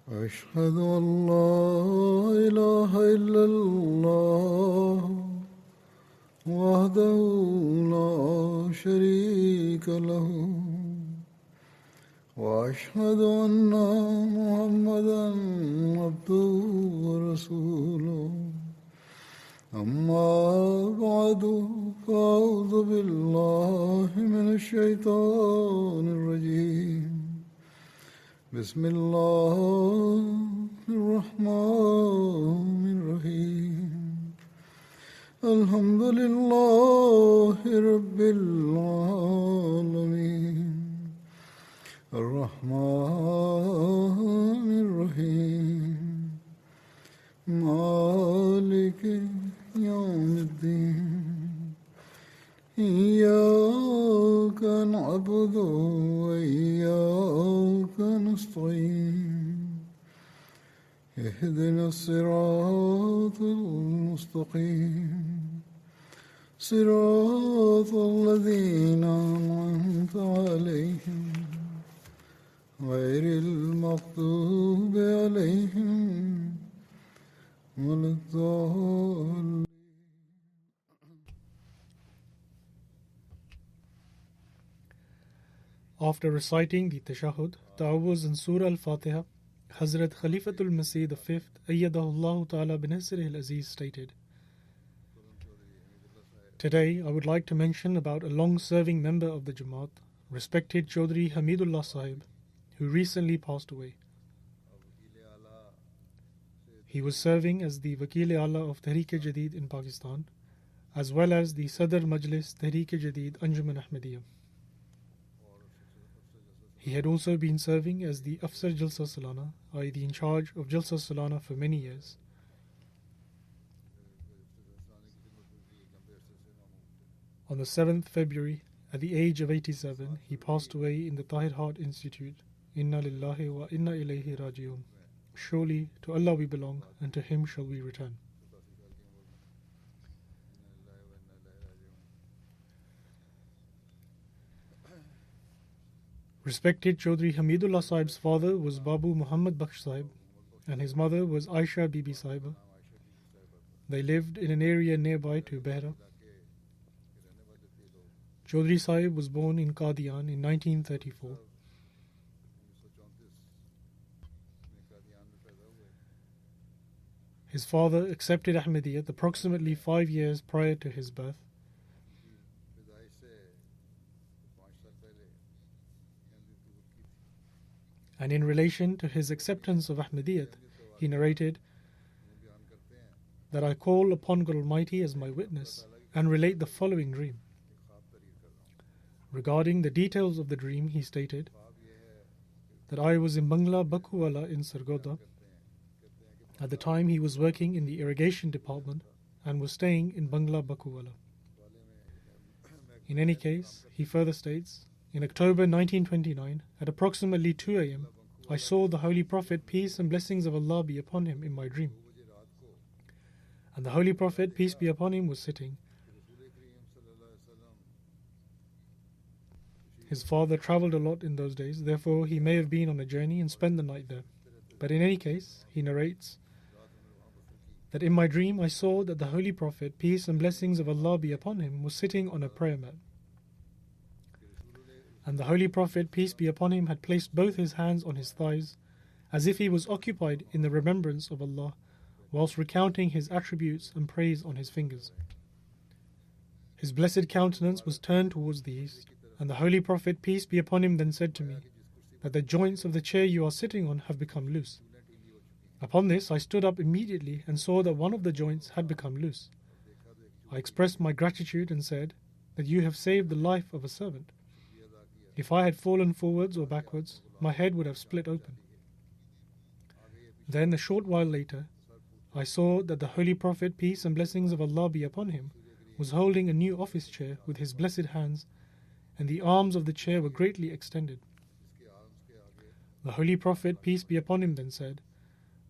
أشهد أن لا إله إلا الله وحده لا شريك له وأشهد أن محمدا عبده ورسوله أما بعد فأعوذ بالله من الشيطان الرجيم بسم الله الرحمن الرحيم الحمد لله رب العالمين الرحمن الرحيم مالك يوم الدين إياك نعبد وإياك نستعين اهدنا الصراط المستقيم صراط الذين أنعمت عليهم غير المغضوب عليهم ولا الضالين. After reciting the Tashahhud, Ta'awuz and Surah Al-Fatiha, Hazrat Khalifatul Masih V, Ayyadahullah Ta'ala bin Nasrih al-Aziz stated, "Today I would like to mention about a long-serving member of the Jamaat, respected Chaudhry Hamidullah Sahib, who recently passed away. He was serving as the Wakil-e-Ala of Tehreek-e-Jadid in Pakistan, as well as the Sadr Majlis Tehreek-e-Jadid Anjuman Ahmadiyya. He had also been serving as the Afsar Jalsa Salana, i.e. the in charge of Jalsa Salana for many years. On the 7th February, at the age of 87, he passed away in the Tahir Heart Institute. Inna lillahi wa inna ilayhi raji'un. Surely to Allah we belong, and to Him shall we return." Respected Chaudhry Hamidullah Sahib's father was Babu Muhammad Bakhsh Sahib, and his mother was Aisha Bibi Sahiba. They lived in an area nearby to Behra. Chaudhry Sahib was born in Qadian in 1934. His father accepted Ahmadiyyat approximately 5 years prior to his birth. And in relation to his acceptance of Ahmadiyyat, he narrated that I call upon God Almighty as my witness and relate the following dream. Regarding the details of the dream, he stated that I was in Bangla Bakuwala in Sargodha. At the time, he was working in the irrigation department and was staying in Bangla Bakuwala. In any case, he further states, in October 1929, at approximately 2 a.m., I saw the Holy Prophet, peace and blessings of Allah be upon him, in my dream. And the Holy Prophet, peace be upon him, was sitting. His father travelled a lot in those days, therefore he may have been on a journey and spent the night there. But in any case, he narrates that in my dream I saw that the Holy Prophet, peace and blessings of Allah be upon him, was sitting on a prayer mat. And the Holy Prophet, peace be upon him, had placed both his hands on his thighs, as if he was occupied in the remembrance of Allah, whilst recounting his attributes and praise on his fingers. His blessed countenance was turned towards the east, and the Holy Prophet, peace be upon him, then said to me that the joints of the chair you are sitting on have become loose. Upon this, I stood up immediately and saw that one of the joints had become loose. I expressed my gratitude and said that you have saved the life of a servant. If I had fallen forwards or backwards, my head would have split open. Then, a short while later, I saw that the Holy Prophet, peace and blessings of Allah be upon him, was holding a new office chair with his blessed hands, and the arms of the chair were greatly extended. The Holy Prophet, peace be upon him, then said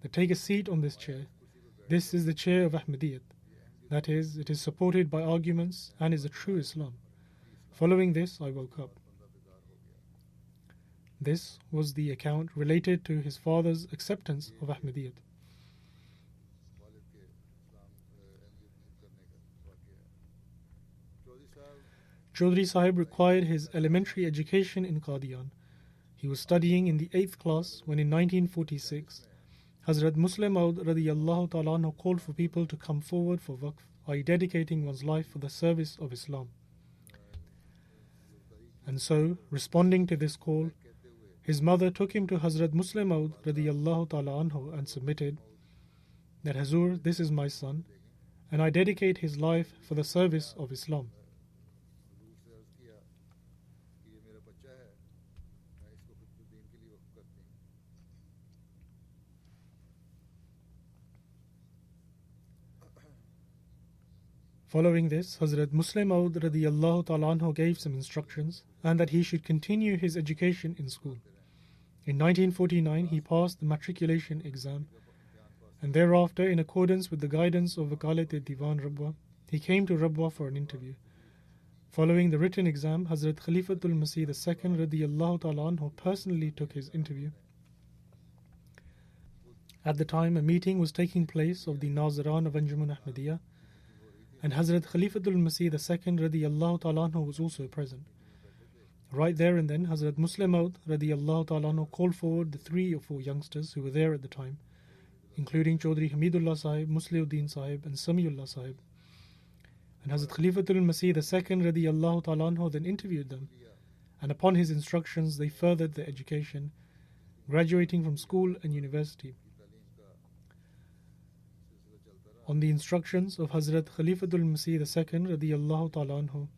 that take a seat on this chair. This is the chair of Ahmadiyyat. That is, it is supported by arguments and is a true Islam. Following this, I woke up. This was the account related to his father's acceptance of Ahmadiyyat. والد کے اسلام احمدیت قبول کرنے کا واقعہ ہے. چودھری صاحب Chaudhry Sahib required his elementary education in Qadian. He was studying in the 8th class when in 1946, Hazrat Muslim Maud radiyallahu ta'ala anhu called for people to come forward for waqf, i.e. dedicating one's life for the service of Islam. And so, responding to this call, his mother took him to Hazrat Muslim Maud radiyallahu ta'ala anhu and submitted that, Hazur, this is my son, and I dedicate his life for the service of Islam. حضور سے عرض کیا کہ یہ میرا بچہ ہے, میں اس کو خدمت دین کے لیے وقف کرتی ہوں. Following this, Hazrat Muslim Maud radiyallahu ta'ala anhu gave some instructions and that he should continue his education in school. In 1949, he passed the matriculation exam, and thereafter, in accordance with the guidance of Wakalat-e-Diwan Rabwa, he came to Rabwa for an interview. Following the written exam, Hazrat Khalifatul Masih II radiyallahu ta'ala anhu personally took his interview. At the time, a meeting was taking place of the Naziran of Anjuman Ahmadiyya, and Hazrat Khalifatul Masih II radiyallahu ta'ala anhu was also present. Right there and then, Hazrat Muslim Maud radiyallahu ta'ala anhu called forward the 3 or 4 youngsters who were there at the time, including Chaudhry Hamidullah Sahib, Musliuddin Sahib, and Samiullah Sahib. And Hazrat Khalifatul Masih II radiyallahu ta'ala anhu then interviewed them, and upon his instructions they furthered their education, graduating from school and university. On the instructions of Hazrat Khalifatul Masih II radiyallahu ta'ala anhu,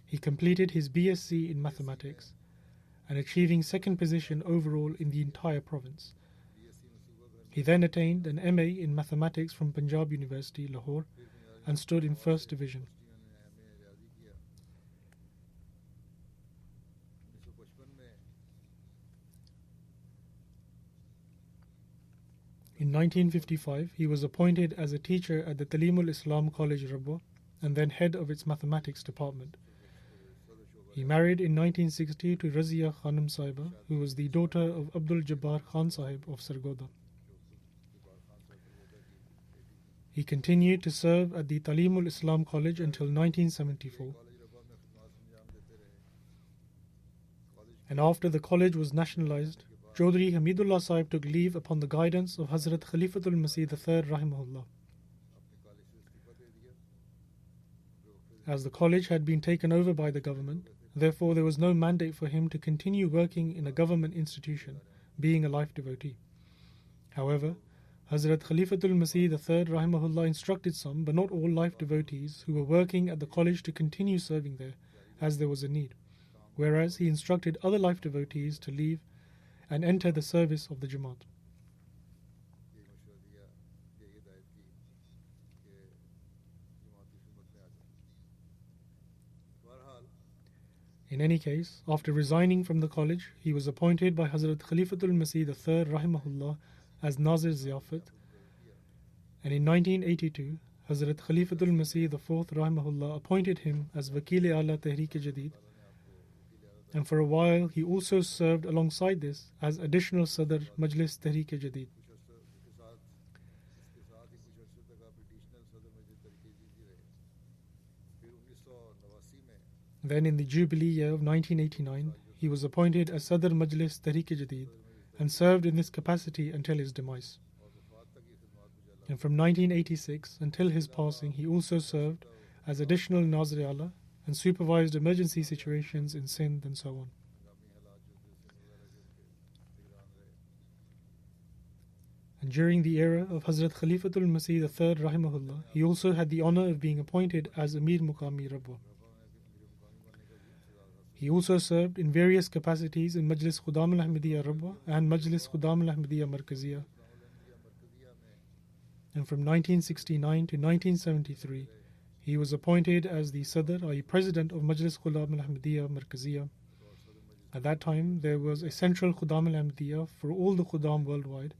he completed his BSc in mathematics and achieving second position overall in the entire province. He then attained an MA in mathematics from Punjab University, Lahore, and stood in first division. In 1955, he was appointed as a teacher at the Talimul Islam College, Rabwa, and then head of its mathematics department. He married in 1960 to Razia Khanum Sahiba, who was the daughter of Abdul Jabbar Khan Sahib of Sargoda. He continued to serve at the Talimul Islam College until 1974. And after the college was nationalized, Chaudhry Hamidullah Sahib took leave upon the guidance of Hazrat Khalifatul Masih III rahimahullah. As the college had been taken over by the government, therefore there was no mandate for him to continue working in a government institution, being a life devotee. However, Hazrat Khalifatul Masih III rahimahullah instructed some, but not all, life devotees who were working at the college to continue serving there, as there was a need, whereas he instructed other life devotees to leave and enter the service of the Jamaat. In any case, after resigning from the college, he was appointed by Hazrat Khalifatul Masih III rahimahullah as Nazir Ziyafat, and in 1982, Hazrat Khalifatul Masih IV rahimahullah appointed him as Wakil-e-Ala Tehreek-e-Jadid, and for a while he also served alongside this as additional Sadr Majlis Tehreek-e-Jadid. Then in the Jubilee year of 1989, he was appointed as Sadr Majlis Tehreek-e-Jadid and served in this capacity until his demise. And from 1986 until his passing, he also served as additional Nazir-e-Ala and supervised emergency situations in Sindh and so on. And during the era of Hazrat Khalifatul Masih III rahimahullah, he also had the honor of being appointed as Amir Muqami Rabwa. He also served in various capacities in Majlis Khudam al-Ahmadiyya Rabwa and Majlis Khudam al-Ahmadiyya Markaziyya. And from 1969 to 1973, he was appointed as the Sadr, i.e. President of Majlis Khudam al-Ahmadiyya Markaziyya. At that time, there was a central Khudam al-Ahmadiyya for all the Khudam worldwide,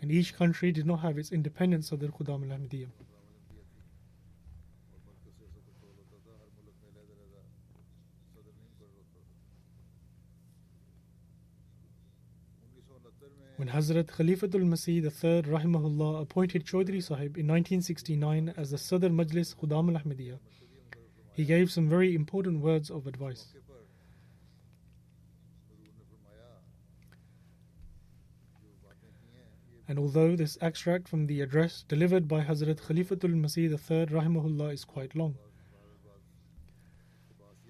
and each country did not have its independent Sadr Khudam al-Ahmadiyya. When Hazrat Khalifatul Masih III Rahimahullah appointed Chaudhry Sahib in 1969 as the Sadr Majlis Khudam al-Ahmadiyya, he gave some very important words of advice. And although this extract from the address delivered by Hazrat Khalifatul Masih III Rahimahullah is quite long,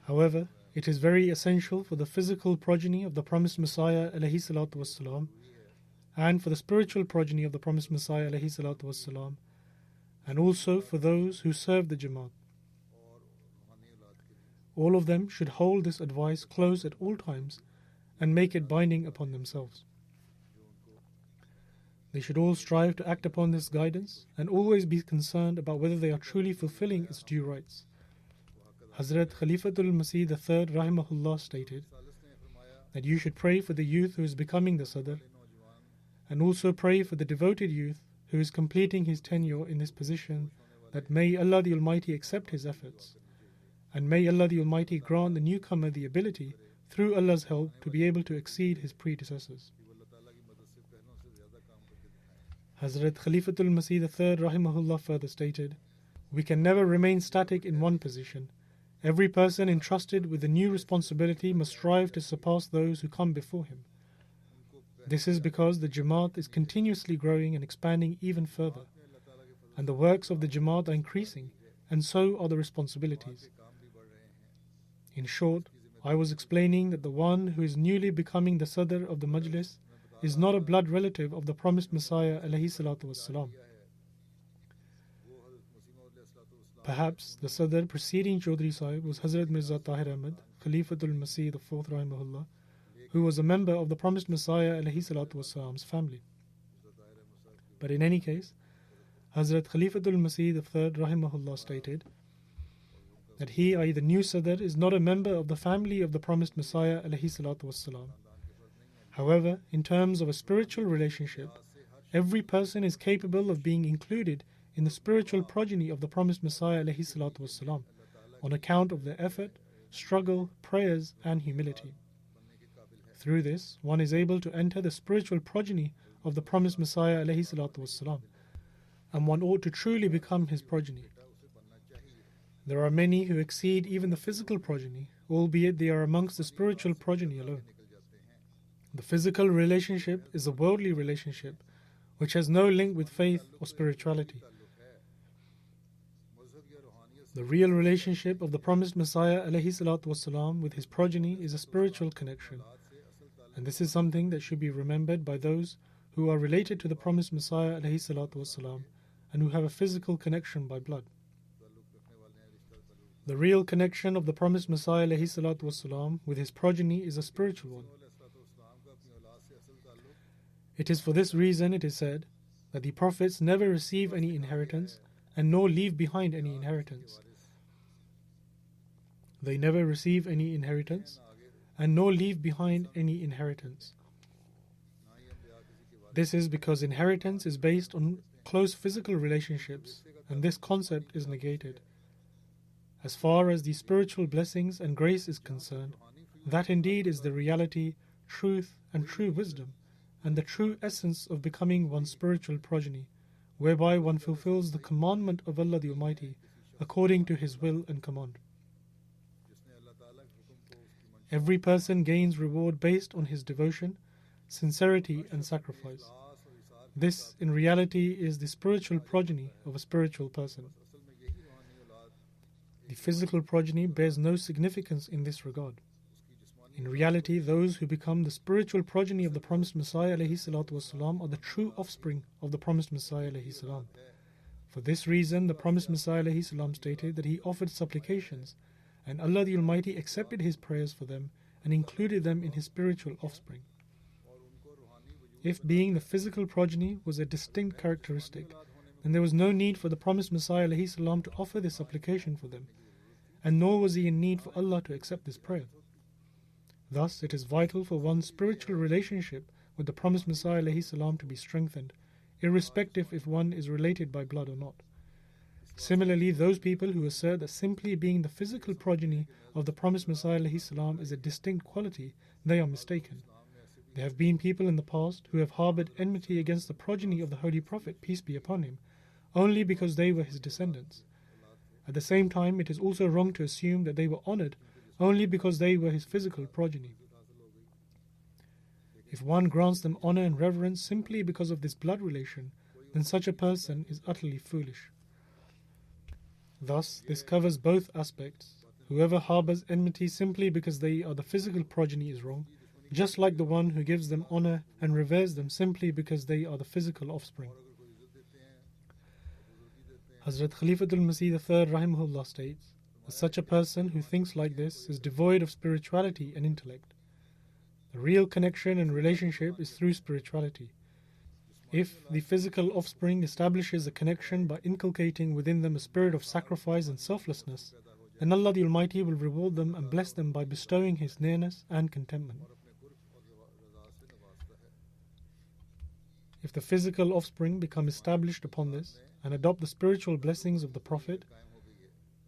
however, it is very essential for the physical progeny of the promised Messiah alayhi salatu wassalam, and for the spiritual progeny of the promised Messiah alayhi salatu wassalam, and also for those who serve the Jamaat. All of them should hold this advice close at all times and make it binding upon themselves. They should all strive to act upon this guidance and always be concerned about whether they are truly fulfilling its due rights. Hazrat Khalifatul Masih III Rahimahullah stated that you should pray for the youth who is becoming the Sadr, and also pray for the devoted youth who is completing his tenure in this position, that may Allah the Almighty accept his efforts, and may Allah the Almighty grant the newcomer the ability, through Allah's help, to be able to exceed his predecessors. Hazrat Khalifatul Masih III Rahimahullah further stated, we can never remain static in one position. Every person entrusted with a new responsibility must strive to surpass those who come before him. This is because the Jamaat is continuously growing and expanding even further, and the works of the Jamaat are increasing, and so are the responsibilities. In short, I was explaining that the one who is newly becoming the Sadr of the Majlis is not a blood relative of the promised Messiah alayhi salatu wassalam. Perhaps the Sadr preceding Chaudhry Sahib was Hazrat Mirza Tahir Ahmad, Khalifatul Masih IV Rahimahullah, who was a member of the promised Messiah alayhi salatu wassalam's family. But in any case, Hazrat Khalifatul Masih III Rahimahullah stated that he, i.e. the new Sadr, is not a member of the family of the promised Messiah alayhi salatu wassalam. However, in terms of a spiritual relationship, every person is capable of being included in the spiritual progeny of the promised Messiah alayhi salatu wassalam, on account of their effort, struggle, prayers and humility. Through this, one is able to enter the spiritual progeny of the promised Messiah alayhi salatu wassalam, and one ought to truly become his progeny. There are many who exceed even the physical progeny, albeit they are amongst the spiritual progeny alone. The physical relationship is a worldly relationship which has no link with faith or spirituality. The real relationship of the promised Messiah alayhi salatu wassalam with his progeny is a spiritual connection, and this is something that should be remembered by those who are related to the promised Messiah alayhi salatu wassalam and who have a physical connection by blood. The real connection of the promised Messiah alayhi salatu wassalam with his progeny is a spiritual one. It is for this reason it is said that the prophets never receive any inheritance and nor leave behind any inheritance. They never receive any inheritance and nor leave behind any inheritance. This is because inheritance is based on close physical relationships, and this concept is negated. As far as the spiritual blessings and grace is concerned, that indeed is the reality, truth and true wisdom, and the true essence of becoming one's spiritual progeny, whereby one fulfills the commandment of Allah the Almighty according to His will and command. Every person gains reward based on his devotion, sincerity and sacrifice. This in reality is the spiritual progeny of a spiritual person. The physical progeny bears no significance in this regard. In reality, those who become the spiritual progeny of the promised Messiah alayhi salatu wasalam are the true offspring of the promised Messiah alayhi salam. For this reason, the promised Messiah alayhi salam stated that he offered supplications, and Allah the Almighty accepted his prayers for them and included them in his spiritual offspring. If being the physical progeny was a distinct characteristic, then there was no need for the promised Messiah alayhi salam to offer this supplication for them, and nor was he in need for Allah to accept this prayer. Thus, it is vital for one's spiritual relationship with the promised Messiah alayhi salam to be strengthened, irrespective if one is related by blood or not. Similarly, those people who assert that simply being the physical progeny of the promised Messiah alayhi salam is a distinct quality, they are mistaken. There have been people in the past who have harbored enmity against the progeny of the Holy Prophet, peace be upon him, only because they were his descendants. At the same time, it is also wrong to assume that they were honored only because they were his physical progeny. If one grants them honor and reverence simply because of this blood relation, then such a person is utterly foolish. Thus, this covers both aspects. Whoever harbors enmity simply because they are the physical progeny is wrong, just like the one who gives them honor and reveres them simply because they are the physical offspring. Hazrat Khalifatul Masih III rahimahullah states that such a person who thinks like this is devoid of spirituality and intellect. The real connection and relationship is through spirituality. If the physical offspring establishes a connection by inculcating within them a spirit of sacrifice and selflessness, then Allah the Almighty will reward them and bless them by bestowing His nearness and contentment. If the physical offspring become established upon this and adopt the spiritual blessings of the Prophet,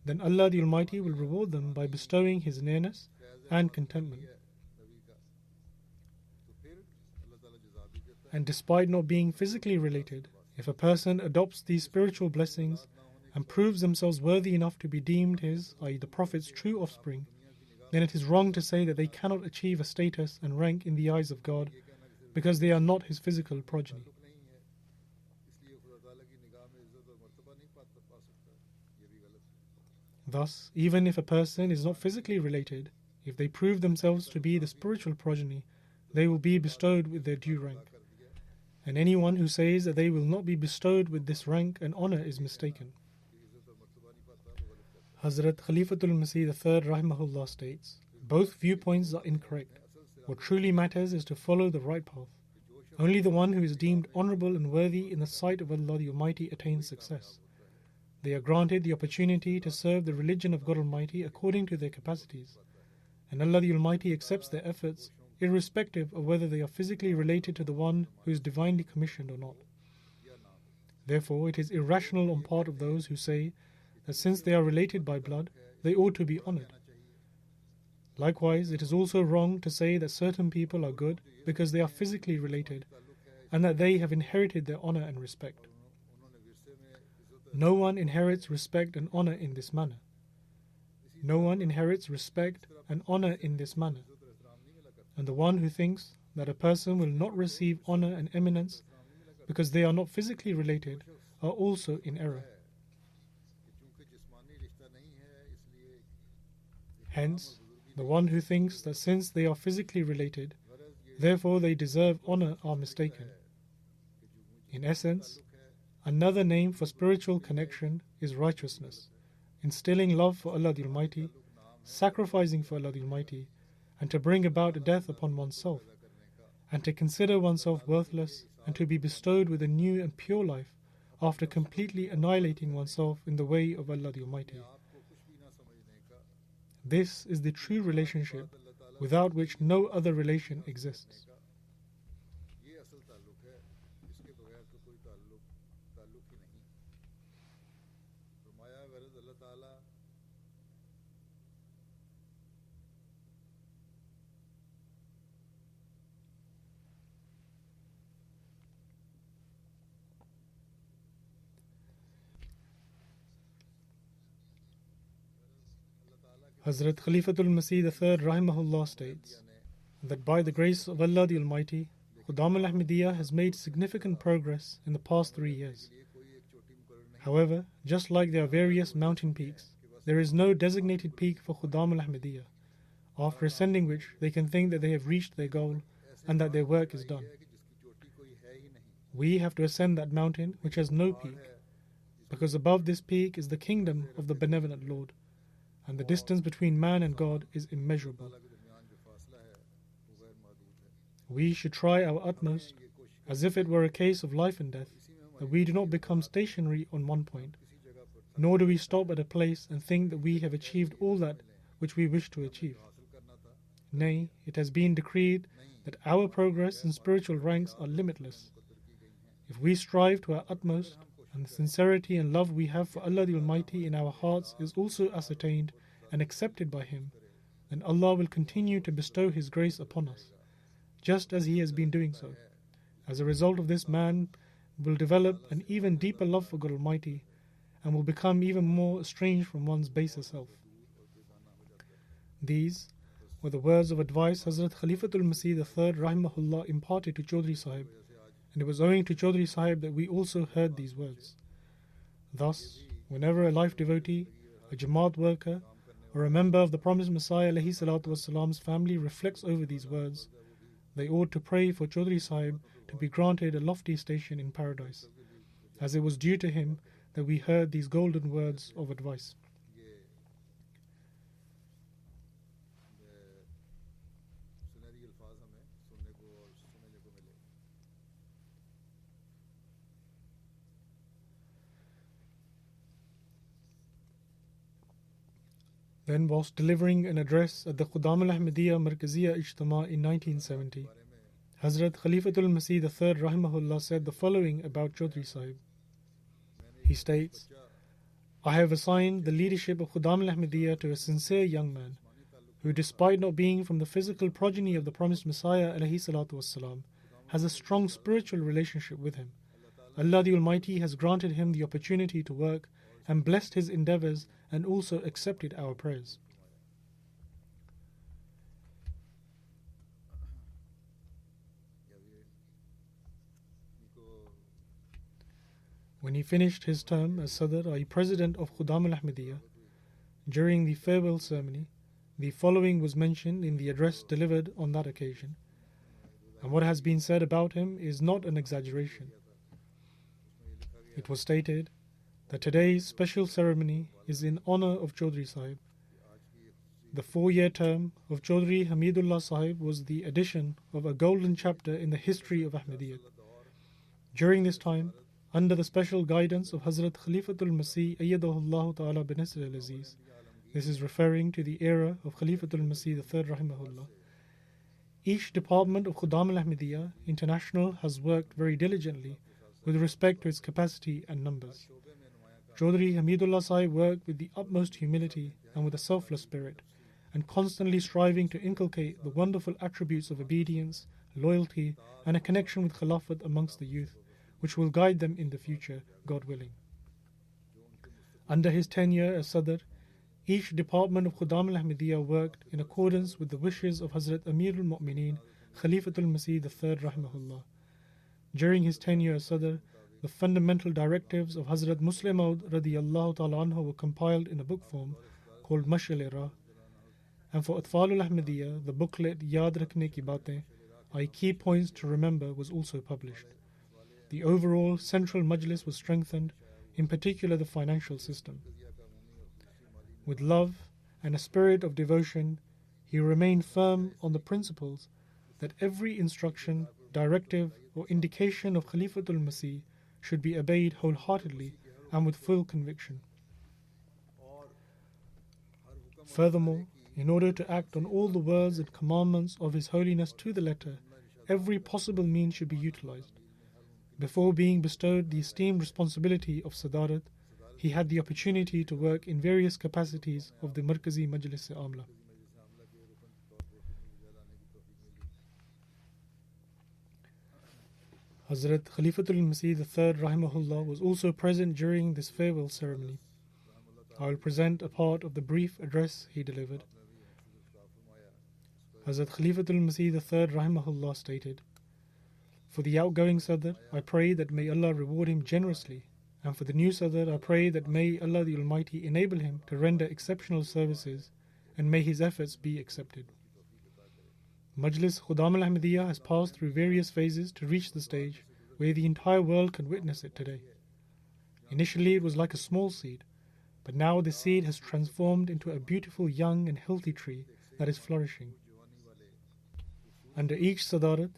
then Allah the Almighty will reward them by bestowing His nearness and contentment. And despite not being physically related, if a person adopts these spiritual blessings and proves themselves worthy enough to be deemed his, i.e. the Prophet's true offspring, then it is wrong to say that they cannot achieve a status and rank in the eyes of God because they are not his physical progeny. Thus, even if a person is not physically related, if they prove themselves to be the spiritual progeny, they will be bestowed with their due rank. And anyone who says that they will not be bestowed with this rank and honor is mistaken. Hazrat Khalifatul Masih III rahimahullah states, both viewpoints are incorrect. What truly matters is to follow the right path. Only the one who is deemed honorable and worthy in the sight of Allah the Almighty attains success. They are granted the opportunity to serve the religion of God Almighty according to their capacities, and Allah the Almighty accepts their efforts irrespective of whether they are physically related to the one who is divinely commissioned or not. Therefore, it is irrational on part of those who say that since they are related by blood, they ought to be honored. Likewise, it is also wrong to say that certain people are good because they are physically related and that they have inherited their honor and respect. No one inherits respect and honor in this manner. No one inherits respect and honor in this manner. And the one who thinks that a person will not receive honor and eminence because they are not physically related are also in error. Hence, the one who thinks that since they are physically related, therefore they deserve honor are mistaken. In essence, another name for spiritual connection is righteousness, instilling love for Allah the Almighty, sacrificing for Allah the Almighty, and to bring about a death upon oneself, and to consider oneself worthless, and to be bestowed with a new and pure life after completely annihilating oneself in the way of Allah the Almighty. This is the true relationship without which no other relation exists. Hazrat Khalifatul Masih III rahimahullah states that by the grace of Allah the Almighty, Khudam al-Ahmadiyya has made significant progress in the past 3 years. However, just like there are various mountain peaks, there is no designated peak for Khudam al-Ahmadiyya, after ascending which they can think that they have reached their goal and that their work is done. We have to ascend that mountain which has no peak, because above this peak is the kingdom of the benevolent Lord, and the distance between man and God is immeasurable. We should try our utmost, as if it were a case of life and death, that we do not become stationary on one point, nor do we stop at a place and think that we have achieved all that which we wish to achieve. Nay, it has been decreed that our progress in spiritual ranks are limitless. If we strive to our utmost, and the sincerity and love we have for Allah the Almighty in our hearts is also ascertained and accepted by Him, then Allah will continue to bestow His grace upon us, just as he has been doing so. As a result of this, man will develop an even deeper love for God Almighty and will become even more estranged from one's baser self. These were the words of advice Hazrat Khalifatul Masih III Rahimahullah imparted to Chaudhry Sahib, and it was owing to Chaudhry Sahib that we also heard these words. Thus, whenever a life devotee, a Jamaat worker, or a member of the promised Messiah ﷺ's family reflects over these words, they ought to pray for Chaudhry Sahib to be granted a lofty station in paradise, as it was due to him that we heard these golden words of advice. Then, whilst delivering an address at the Khudam al-Ahmadiyya Markaziyya Ijtima in 1970, Hazrat Khalifatul Masih III Rahimahullah said the following about Chaudhry Sahib. He states, I have assigned the leadership of Khudam al-Ahmadiyya to a sincere young man, who despite not being from the physical progeny of the promised Messiah ﷺ, has a strong spiritual relationship with him. Allah the Almighty has granted him the opportunity to work and blessed his endeavors and also accepted our prayers. When he finished his term as Sadr, i.e. President of Khudam al-Ahmadiyya, during the farewell ceremony, the following was mentioned in the address delivered on that occasion, and what has been said about him is not an exaggeration. It was stated that today's special ceremony is in honor of Chaudhry Sahib. The 4-year term of Chaudhry Hamidullah Sahib was the addition of a golden chapter in the history of Ahmadiyyat. During this time, under the special guidance of Hazrat Khalifatul Masih Ayyadahullah Ta'ala bin Nasr al-Aziz, this is referring to the era of Khalifatul Masih III Rahimahullah, each department of Khudam al-Ahmadiyya International has worked very diligently with respect to its capacity and numbers. Chaudhry Hamidullah Sahib worked with the utmost humility and with a selfless spirit, and constantly striving to inculcate the wonderful attributes of obedience, loyalty, and a connection with Khilafat amongst the youth, which will guide them in the future, God willing. Under his tenure as Sadr, each department of Khudam al-Ahmadiyya worked in accordance with the wishes of Hazrat Amirul Mu'mineen Khalifatul Masih III Rahimahullah. During his tenure as Sadr, the fundamental directives of Hazrat Muslim Maud radiyallahu ta'ala anhu were compiled in a book form called Mash'al-e-Rah, and for Atfalul Ahmadiyya, the booklet Yaad Rakhne Ki Baatein, i.e. Key Points to Remember, was also published. The overall central majlis was strengthened, in particular the financial system. With love and a spirit of devotion, he remained firm on the principles that every instruction, directive, or indication of Khalifatul Masih should be obeyed wholeheartedly and with full conviction. Furthermore, in order to act on all the words and commandments of His Holiness to the letter, every possible means should be utilized. Before being bestowed the esteemed responsibility of Sadarat, he had the opportunity to work in various capacities of the Markazi Majlis-e-Amla. Hazrat Khalifatul Masih III Rahimahullah was also present during this farewell ceremony. I will present a part of the brief address he delivered. Hazrat Khalifatul Masih III Rahimahullah stated, For the outgoing Sadr, I pray that may Allah reward him generously, and for the new Sadr, I pray that may Allah the Almighty enable him to render exceptional services, and may his efforts be accepted. Majlis Khudam al-Ahmadiyya has passed through various phases to reach the stage where the entire world can witness it today. Initially it was like a small seed, but now the seed has transformed into a beautiful young and healthy tree that is flourishing. Under each Sadarat,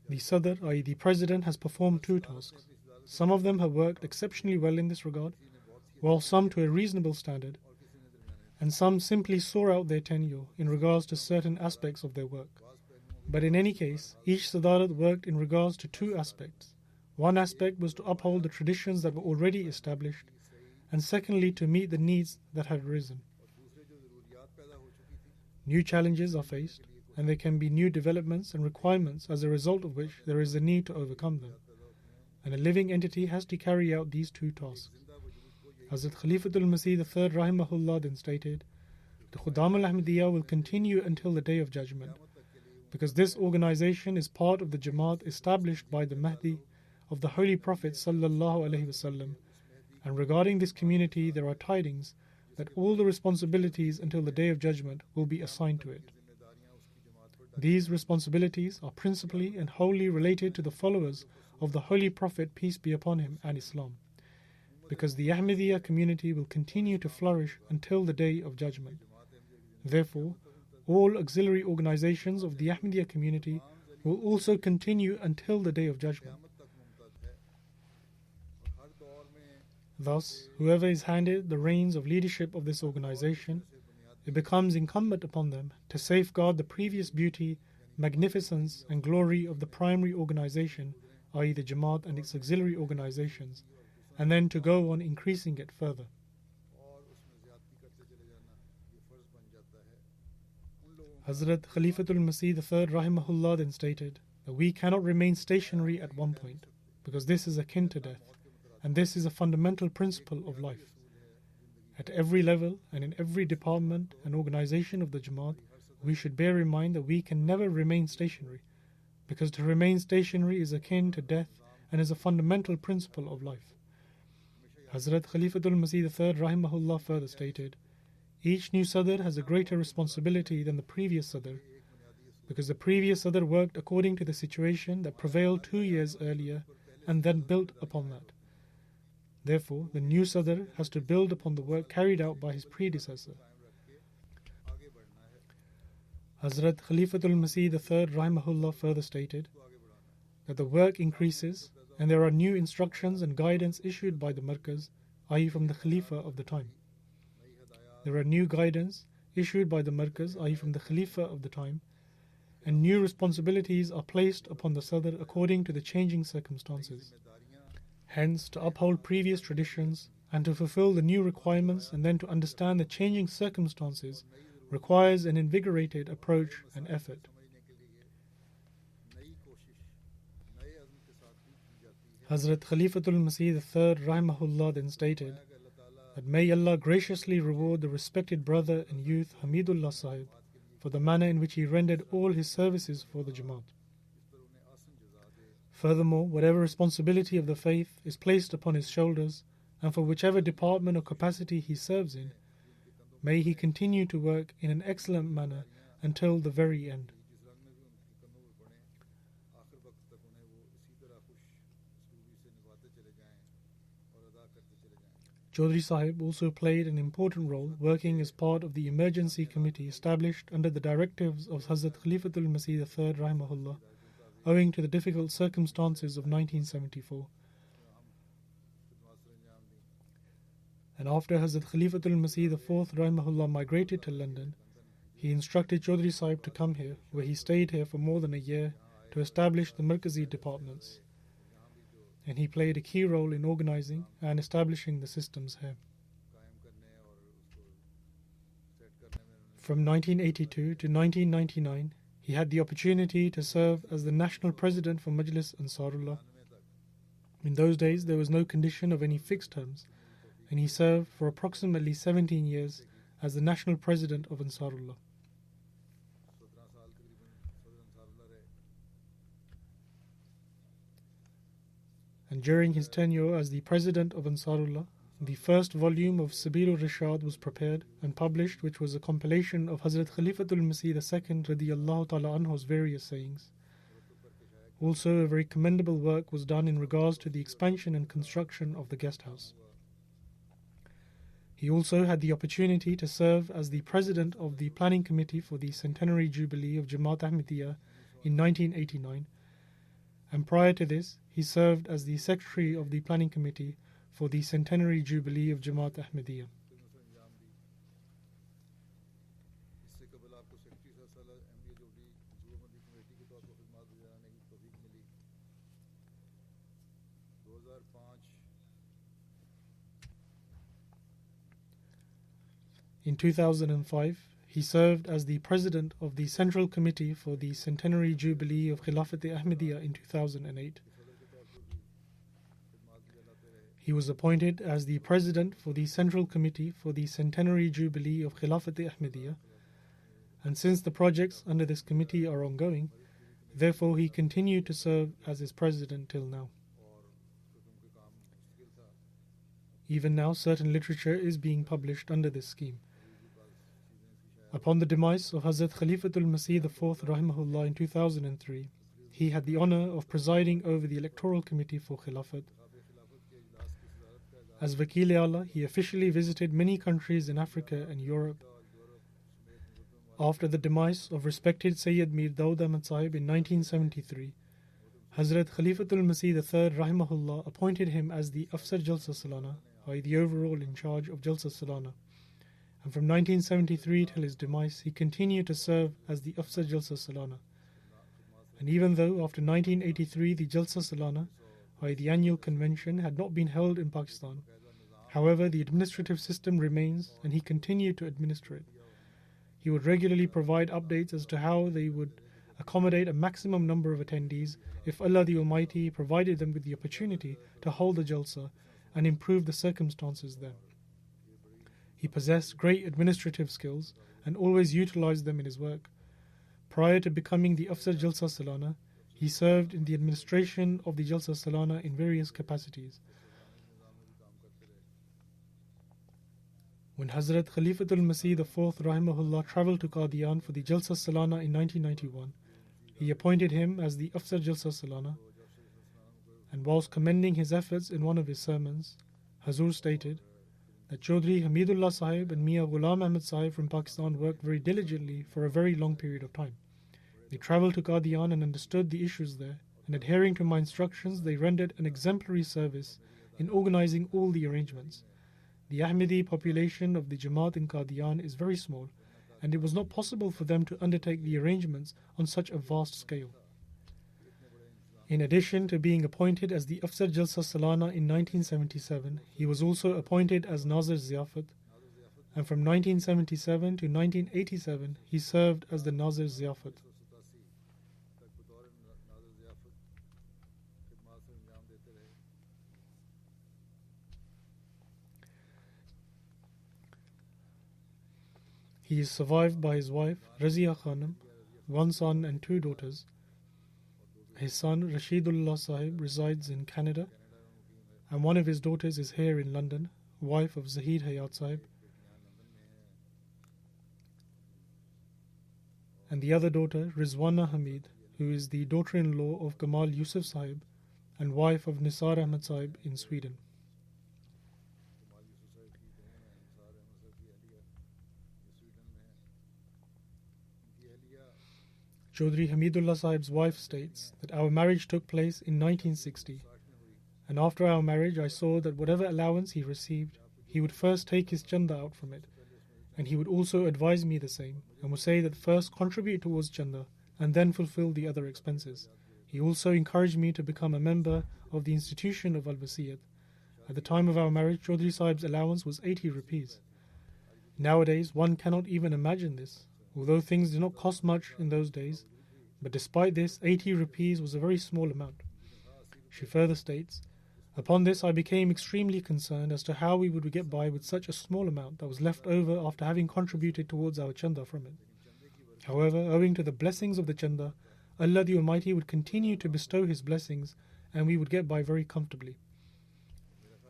the Sadr, i.e. the President, has performed 2 tasks. Some of them have worked exceptionally well in this regard, while some to a reasonable standard, and some simply saw out their tenure in regards to certain aspects of their work. But in any case, each Sadarat worked in regards to 2 aspects. One aspect was to uphold the traditions that were already established, and secondly to meet the needs that had arisen. New challenges are faced, and there can be new developments and requirements as a result of which there is a need to overcome them. And a living entity has to carry out these two tasks. Hazrat Khalifatul Masih III Rahimahullah then stated, the Khudam al-Ahmadiyya will continue until the Day of Judgment, because this organization is part of the Jamaat established by the Mahdi of the Holy Prophet Sallallahu Alaihi Wasallam, and regarding this community there are tidings that all the responsibilities until the Day of Judgment will be assigned to it. These responsibilities are principally and wholly related to the followers of the Holy Prophet, peace be upon him, and Islam, because the Ahmadiyya community will continue to flourish until the Day of Judgment. Therefore, all auxiliary organizations of the Ahmadiyya community will also continue until the Day of Judgment. Thus, whoever is handed the reins of leadership of this organization, it becomes incumbent upon them to safeguard the previous beauty, magnificence and glory of the primary organization, i.e. the Jamaat and its auxiliary organizations, and then to go on increasing it further. Hazrat Khalifatul Masih III Rahimahullah then stated that we cannot remain stationary at one point, because this is akin to death, and this is a fundamental principle of life. At every level and in every department and organization of the Jamaat, we should bear in mind that we can never remain stationary, because to remain stationary is akin to death and is a fundamental principle of life. Hazrat Khalifatul Masih III Rahimahullah further stated, each new Sadr has a greater responsibility than the previous Sadr, because the previous Sadr worked according to the situation that prevailed 2 years earlier and then built upon that. Therefore, the new Sadr has to build upon the work carried out by his predecessor. Hazrat Khalifatul Masih III Rahimahullah further stated that the work increases and there are new instructions and guidance issued by the Markaz, i.e. from the Khalifa of the time. There are new guidance issued by the Markaz, i.e. from the Khalifa of the time, and new responsibilities are placed upon the Sadr according to the changing circumstances. Hence, to uphold previous traditions and to fulfill the new requirements and then to understand the changing circumstances requires an invigorated approach and effort. Hazrat Khalifatul Masih III Rahimahullah then stated that may Allah graciously reward the respected brother and youth Hamidullah Sahib for the manner in which he rendered all his services for the Jamaat. Furthermore, whatever responsibility of the faith is placed upon his shoulders, and for whichever department or capacity he serves in, may he continue to work in an excellent manner until the very end. Chaudhry Sahib also played an important role working as part of the emergency committee established under the directives of Hazrat Khalifatul Masih III Rahimahullah, owing to the difficult circumstances of 1974. And after Hazrat Khalifatul Masih IV Rahimahullah migrated to London, he instructed Chaudhry Sahib to come here, where he stayed here for more than a year to establish the Markazi departments. And he played a key role in organizing and establishing the systems here. From 1982 to 1999, he had the opportunity to serve as the national president for Majlis Ansarullah. In those days, there was no condition of any fixed terms, and he served for approximately 17 years as the national president of Ansarullah. And during his tenure as the president of Ansarullah, the first volume of Sabilur Rishad was prepared and published, which was a compilation of Hazrat Khalifatul Masih II radiyallahu ta'ala anhu's various sayings. Also, a very commendable work was done in regards to the expansion and construction of the guest house. He also had the opportunity to serve as the president of the planning committee for the centenary jubilee of Jamaat Ahmadiyya in 1989, and prior to this, he served as the secretary of the planning committee for the centenary jubilee of Jamaat Ahmadiyya. In 2005, he served as the president of the Central Committee for the Centenary Jubilee of Khilafat-e-Ahmadiyya in 2008. He was appointed as the president for the Central Committee for the Centenary Jubilee of Khilafat-e-Ahmadiyya, and since the projects under this committee are ongoing, therefore he continued to serve as its president till now. Even now, certain literature is being published under this scheme. Upon the demise of Hazrat Khalifatul Masih IV rahimahullah in 2003, he had the honor of presiding over the Electoral Committee for Khilafat. As Wakil-e-Ala, he officially visited many countries in Africa and Europe. After the demise of respected Sayyid Mir Dawood Ahmad Sahib in 1973, Hazrat Khalifatul Masih III rahimahullah appointed him as the Afsar Jalsa Salana, i.e. the overall in charge of Jalsa Salana. And from 1973 till his demise, he continued to serve as the Afsar Jalsa Salana. And even though after 1983 the Jalsa Salana, i.e. the annual convention, had not been held in Pakistan, however the administrative system remains and he continued to administer it. He would regularly provide updates as to how they would accommodate a maximum number of attendees if Allah the Almighty provided them with the opportunity to hold the Jalsa and improve the circumstances there. He possessed great administrative skills and always utilized them in his work. Prior to becoming the Afsar Jalsa Salana, he served in the administration of the Jalsa Salana in various capacities. When Hazrat Khalifatul Masih IV rahimahullah travelled to Qadian for the Jalsa Salana in 1991, he appointed him as the Afsar Jalsa Salana, and whilst commending his efforts in one of his sermons, Hazur stated that Chaudhry Hamidullah Sahib and Mia Ghulam Ahmad Sahib from Pakistan worked very diligently for a very long period of time. They travelled to Qadian and understood the issues there, and adhering to my instructions, they rendered an exemplary service in organising all the arrangements. The Ahmadi population of the Jamaat in Qadian is very small, and it was not possible for them to undertake the arrangements on such a vast scale. In addition to being appointed as the Afsar Jalsa Salana in 1977, he was also appointed as Nazir Ziyafat, and from 1977 to 1987 he served as the Nazir Ziyafat. He is survived by his wife, Razia Khanum, one son and two daughters. His son, Rashidullah Sahib, resides in Canada, and one of his daughters is here in London, wife of Zahid Hayat Sahib. And the other daughter, Rizwana Hamid, who is the daughter-in-law of Kamal Yusuf Sahib and wife of Nisar Ahmad Sahib in Sweden. Chaudhry Hamidullah Sahib's wife states that our marriage took place in 1960, and after our marriage I saw that whatever allowance he received, he would first take his chanda out from it, and he would also advise me the same, and would say that first contribute towards chanda and then fulfill the other expenses. He also encouraged me to become a member of the institution of Al-Wasiyat. At the time of our marriage, Chaudhry Sahib's allowance was 80 rupees. Nowadays, one cannot even imagine this, although things did not cost much in those days, but despite this, 80 rupees was a very small amount. She further states, upon this I became extremely concerned as to how we would get by with such a small amount that was left over after having contributed towards our chanda from it. However, owing to the blessings of the chanda, Allah the Almighty would continue to bestow His blessings and we would get by very comfortably.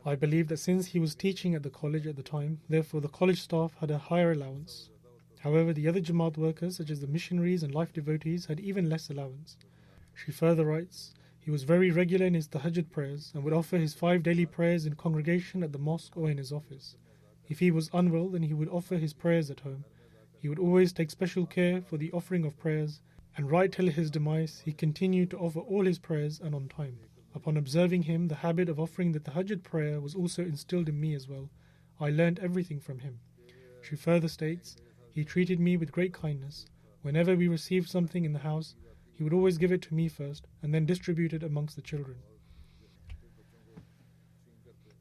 I believe that since he was teaching at the college at the time, therefore the college staff had a higher allowance. However, the other Jamaat workers, such as the missionaries and life devotees, had even less allowance. She further writes, he was very regular in his tahajjud prayers and would offer his 5 daily prayers in congregation at the mosque or in his office. If he was unwell, then he would offer his prayers at home. He would always take special care for the offering of prayers, and right till his demise, he continued to offer all his prayers and on time. Upon observing him, the habit of offering the tahajjud prayer was also instilled in me as well. I learned everything from him. She further states, he treated me with great kindness. Whenever we received something in the house, he would always give it to me first and then distribute it amongst the children.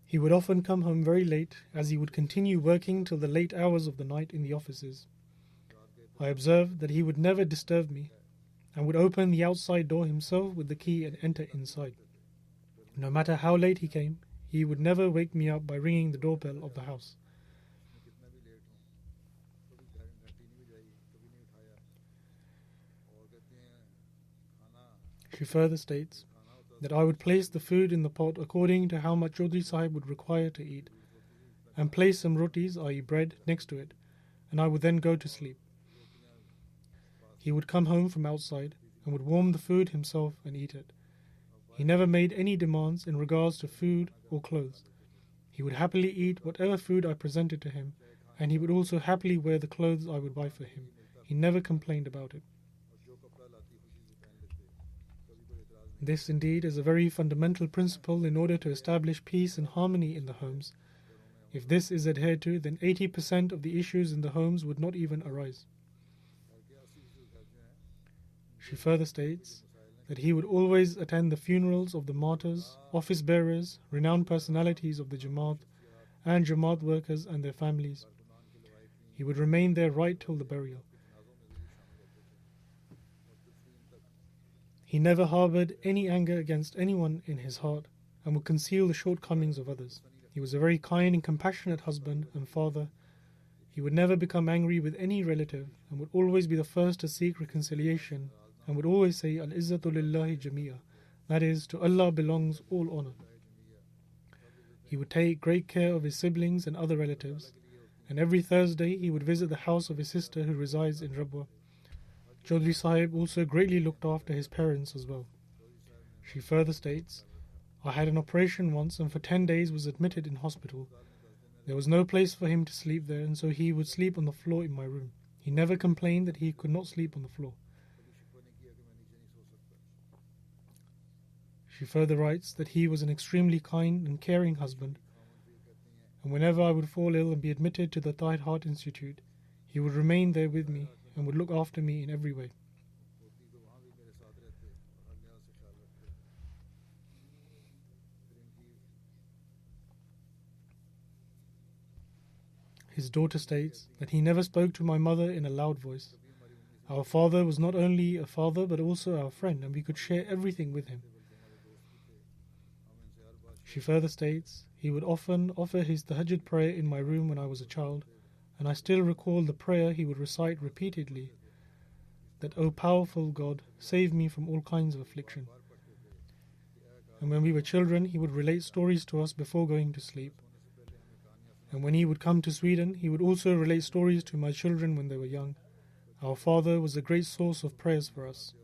He would often come home very late, as he would continue working till the late hours of the night in the offices. I observed that he would never disturb me and would open the outside door himself with the key and enter inside. No matter how late he came, he would never wake me up by ringing the doorbell of the house. मैं कितना भी late हूँ कभी घंटी नहीं बजाई कभी नहीं उठाया और कहते हैं खाना She further states that I would place the food in the pot according to how much Chaudhry Sahib would require to eat, and place some rotis, i.e. bread, next to it, and I would then go to sleep. He would come home from outside and would warm the food himself and eat it. He never made any demands in regards to food or clothes. He would happily eat whatever food I presented to him, and he would also happily wear the clothes I would buy for him. He never complained about it. This indeed is a very fundamental principle in order to establish peace and harmony in the homes. If this is adhered to, then 80% of the issues in the homes would not even arise. She further states that he would always attend the funerals of the martyrs, office bearers, renowned personalities of the Jamaat, and Jamaat workers and their families. He would remain there right till the burial. He never harbored any anger against anyone in his heart and would conceal the shortcomings of others. He was a very kind and compassionate husband and father. He would never become angry with any relative and would always be the first to seek reconciliation and would always say, Al-Izzatu lillahi jamia, that is, to Allah belongs all honor. He would take great care of his siblings and other relatives, and every Thursday he would visit the house of his sister who resides in Rabwa. Chaudhry Sahib also greatly looked after his parents as well. She further states, I had an operation once and for 10 days was admitted in hospital. There was no place for him to sleep there, and so he would sleep on the floor in my room. He never complained that he could not sleep on the floor. She further writes that he was an extremely kind and caring husband, and whenever I would fall ill and be admitted to the Tahir Heart Institute, he would remain there with me and would look after me in every way. His daughter states that he never spoke to my mother in a loud voice. Our father was not only a father but also our friend, and we could share everything with him. She further states, he would often offer his tahajjud prayer in my room when I was a child, and I still recall the prayer he would recite repeatedly, that, O powerful God, save me from all kinds of affliction. And when we were children, he would relate stories to us before going to sleep. And when he would come to Sweden, he would also relate stories to my children when they were young. Our father was a great source of prayers for us.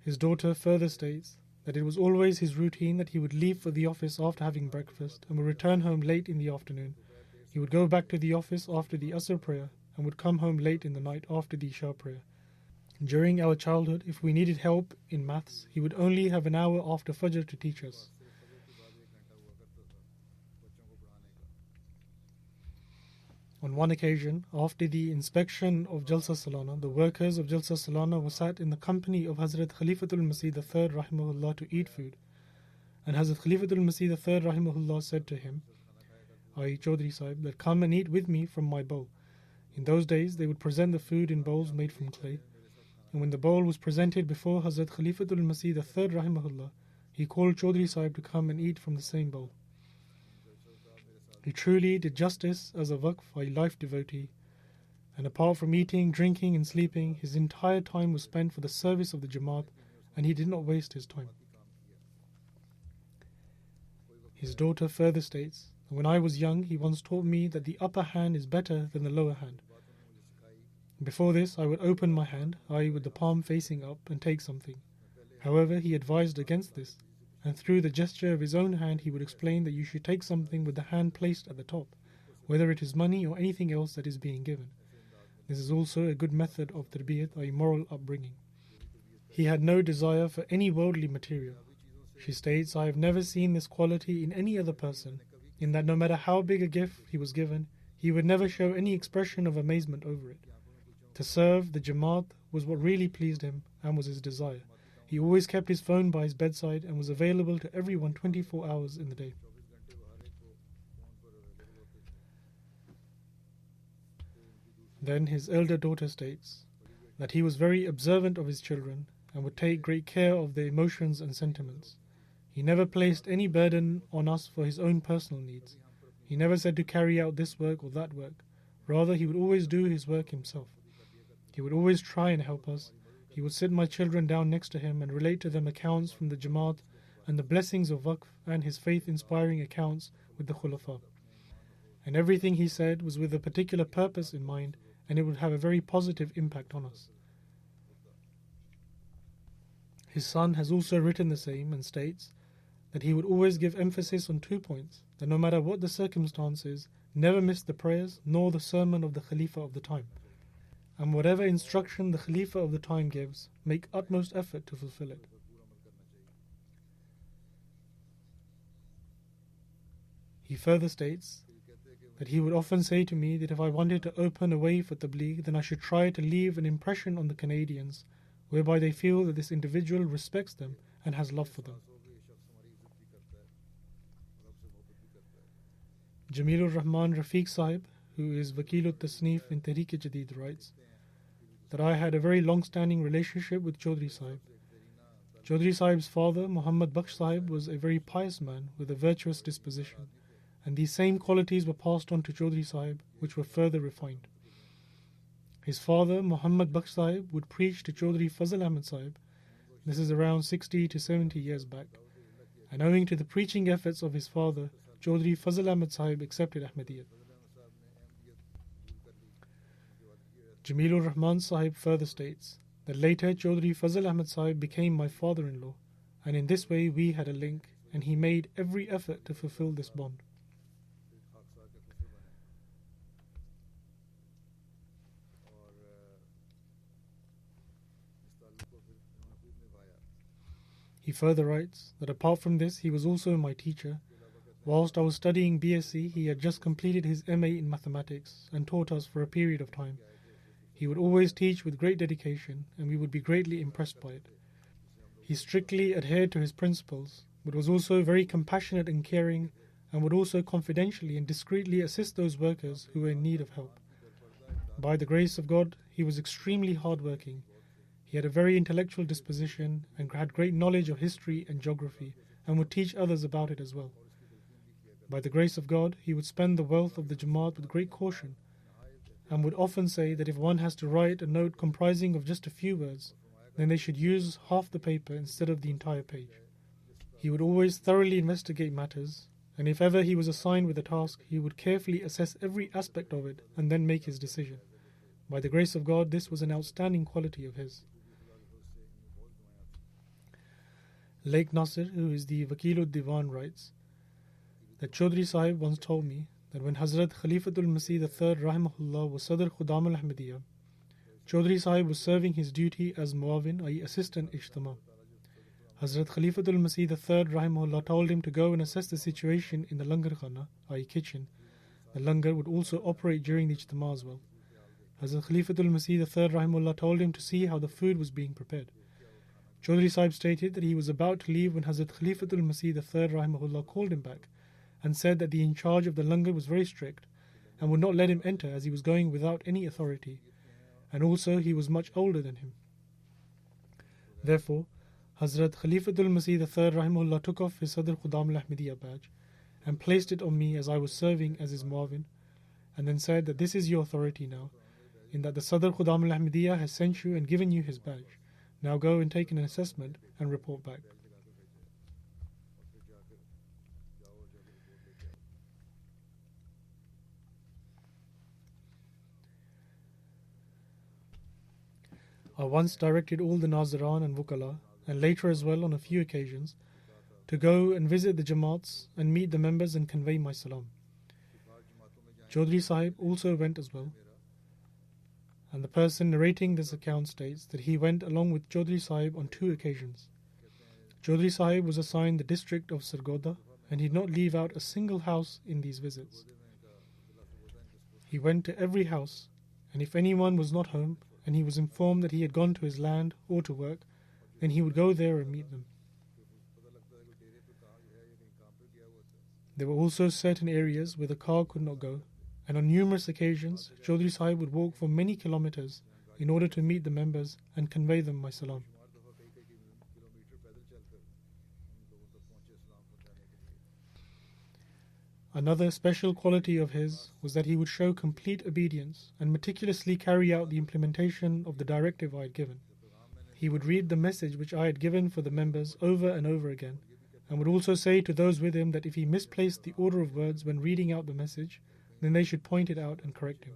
His daughter further states that it was always his routine that he would leave for the office after having breakfast and would return home late in the afternoon. He would go back to the office after the Asr prayer and would come home late in the night after the Isha prayer. During our childhood, if we needed help in maths, he would only have an hour after Fajr to teach us. On one occasion, after the inspection of Jalsa Salana, the workers of Jalsa Salana were sat in the company of Hazrat Khalifatul Masih III rahimahullah to eat food. And Hazrat Khalifatul Masih III rahimahullah said to him, i.e. Chaudhry Sahib, that come and eat with me from my bowl. In those days, they would present the food in bowls made from clay. And when the bowl was presented before Hazrat Khalifatul Masih III rahimahullah, he called Chaudhry Sahib to come and eat from the same bowl. He truly did justice as a waqf, a life devotee, and apart from eating, drinking and sleeping, his entire time was spent for the service of the Jamaat, and he did not waste his time. His daughter further states, when I was young, he once taught me that the upper hand is better than the lower hand. Before this, I would open my hand, i.e. with the palm facing up, and take something. However, he advised against this, and through the gesture of his own hand he would explain that you should take something with the hand placed at the top, whether it is money or anything else that is being given. This is also a good method of tarbiyat, or moral upbringing. He had no desire for any worldly material. She states, I have never seen this quality in any other person, in that no matter how big a gift he was given, he would never show any expression of amazement over it. To serve the Jamaat was what really pleased him and was his desire. He always kept his phone by his bedside and was available to everyone 24 hours in the day. 24 घंटे वो हर एक को phone पर available होते थे। फिर उनकी दूसरी Then his elder daughter states that he was very observant of his children and would take great care of their emotions and sentiments. He never placed any burden on us for his own personal needs. He never said to carry out this work or that work. Rather, he would always do his work himself. He would always try and help us. He would sit my children down next to him and relate to them accounts from the Jamaat and the blessings of Waqf and his faith-inspiring accounts with the Khulafa. And everything he said was with a particular purpose in mind, and it would have a very positive impact on us. His son has also written the same and states that he would always give emphasis on 2 points, that no matter what the circumstances, never miss the prayers nor the sermon of the Khalifa of the time. And whatever instruction the Khalifa of the time gives, make utmost effort to fulfill it. He further states that he would often say to me that if I wanted to open a way for Tabligh, then I should try to leave an impression on the Canadians whereby they feel that this individual respects them and has love for them. Jamilur Rahman Rafiq Sahib, who is Wakilut Tasneef in Tehreek-e-Jadid, writes that I had a very long-standing relationship with Chaudhry Sahib. Chaudhry Sahib's father, Muhammad Bakhsh Sahib, was a very pious man with a virtuous disposition, and these same qualities were passed on to Chaudhry Sahib, which were further refined. His father, Muhammad Bakhsh Sahib, would preach to Chaudhry Fazl Ahmad Sahib. This is around 60 to 70 years back. And owing to the preaching efforts of his father, Chaudhry Fazl Ahmad Sahib accepted Ahmadiyyat. Jamilur Rahman Sahib further states that later Chaudhry Fazl Ahmad Sahib became my father-in-law, and in this way we had a link, and he made every effort to fulfill this bond. He further writes that apart from this, he was also my teacher. Whilst I was studying BSc, he had just completed his MA in mathematics and taught us for a period of time. He would always teach with great dedication, and we would be greatly impressed by it. He strictly adhered to his principles, but was also very compassionate and caring, and would also confidentially and discreetly assist those workers who were in need of help. By the grace of God, he was extremely hardworking. He had a very intellectual disposition and had great knowledge of history and geography, and would teach others about it as well. By the grace of God, he would spend the wealth of the Jamaat with great caution, and would often say that if one has to write a note comprising of just a few words, then they should use half the paper instead of the entire page. He would always thoroughly investigate matters, and if ever he was assigned with a task, he would carefully assess every aspect of it and then make his decision. By the grace of God, this was an outstanding quality of his. Lake Nasir, who is the Wakilud Diwan, writes that Chaudhry Sahib once told me that when Hazrat Khalifatul Masih III Rahimahullah was Sadr Khudam al-Ahmadiyya, Chaudhry Sahib was serving his duty as Muawin, i.e. assistant Ijtima. Hazrat Khalifatul Masih III Rahimahullah told him to go and assess the situation in the Langar Khana, i.e. kitchen. The Langar would also operate during the Ijtima as well. Hazrat Khalifatul Masih III Rahimahullah told him to see how the food was being prepared. Chaudhry Sahib stated that he was about to leave when Hazrat Khalifatul Masih III Rahimahullah called him back and said that the in charge of the langar was very strict and would not let him enter as he was going without any authority, and also he was much older than him. Therefore, Hazrat Khalifatul Masih III Rahimahullah took off his Sadr Khudam al-Ahmadiyya badge and placed it on me as I was serving as his Muawin, and then said that this is your authority now, in that the Sadr Khudam al-Ahmadiyya has sent you and given you his badge. Now go and take an assessment and report back. I once directed all the Naziran and Wukala, and later as well on a few occasions, to go and visit the Jamaats and meet the members and convey my salam. Chaudhry Sahib also went as well, and the person narrating this account states that he went along with Chaudhry Sahib on 2 occasions. Chaudhry Sahib was assigned the district of Sargodha, and he did not leave out a single house in these visits. He went to every house, and if anyone was not home, and he was informed that he had gone to his land or to work, then he would go there and meet them. There were also certain areas where the car could not go, and on numerous occasions, Chaudhry Sahib would walk for many kilometers in order to meet the members and convey them my salam. Another special quality of his was that he would show complete obedience and meticulously carry out the implementation of the directive I had given. He would read the message which I had given for the members over and over again, and would also say to those with him that if he misplaced the order of words when reading out the message, then they should point it out and correct him.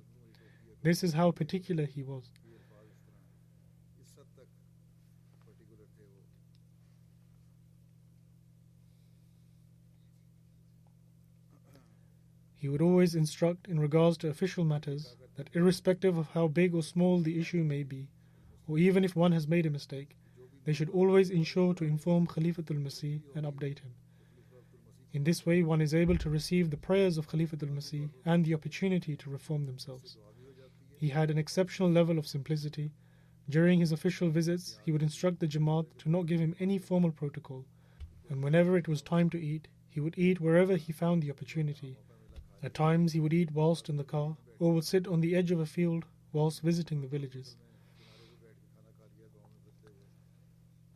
This is how particular he was. He would always instruct in regards to official matters that irrespective of how big or small the issue may be, or even if one has made a mistake, they should always ensure to inform Khalifatul Masih and update him. In this way, one is able to receive the prayers of Khalifatul Masih and the opportunity to reform themselves. He had an exceptional level of simplicity. During his official visits, he would instruct the Jamaat to not give him any formal protocol, and whenever it was time to eat, he would eat wherever he found the opportunity. At times he would eat whilst in the car, or would sit on the edge of a field whilst visiting the villages.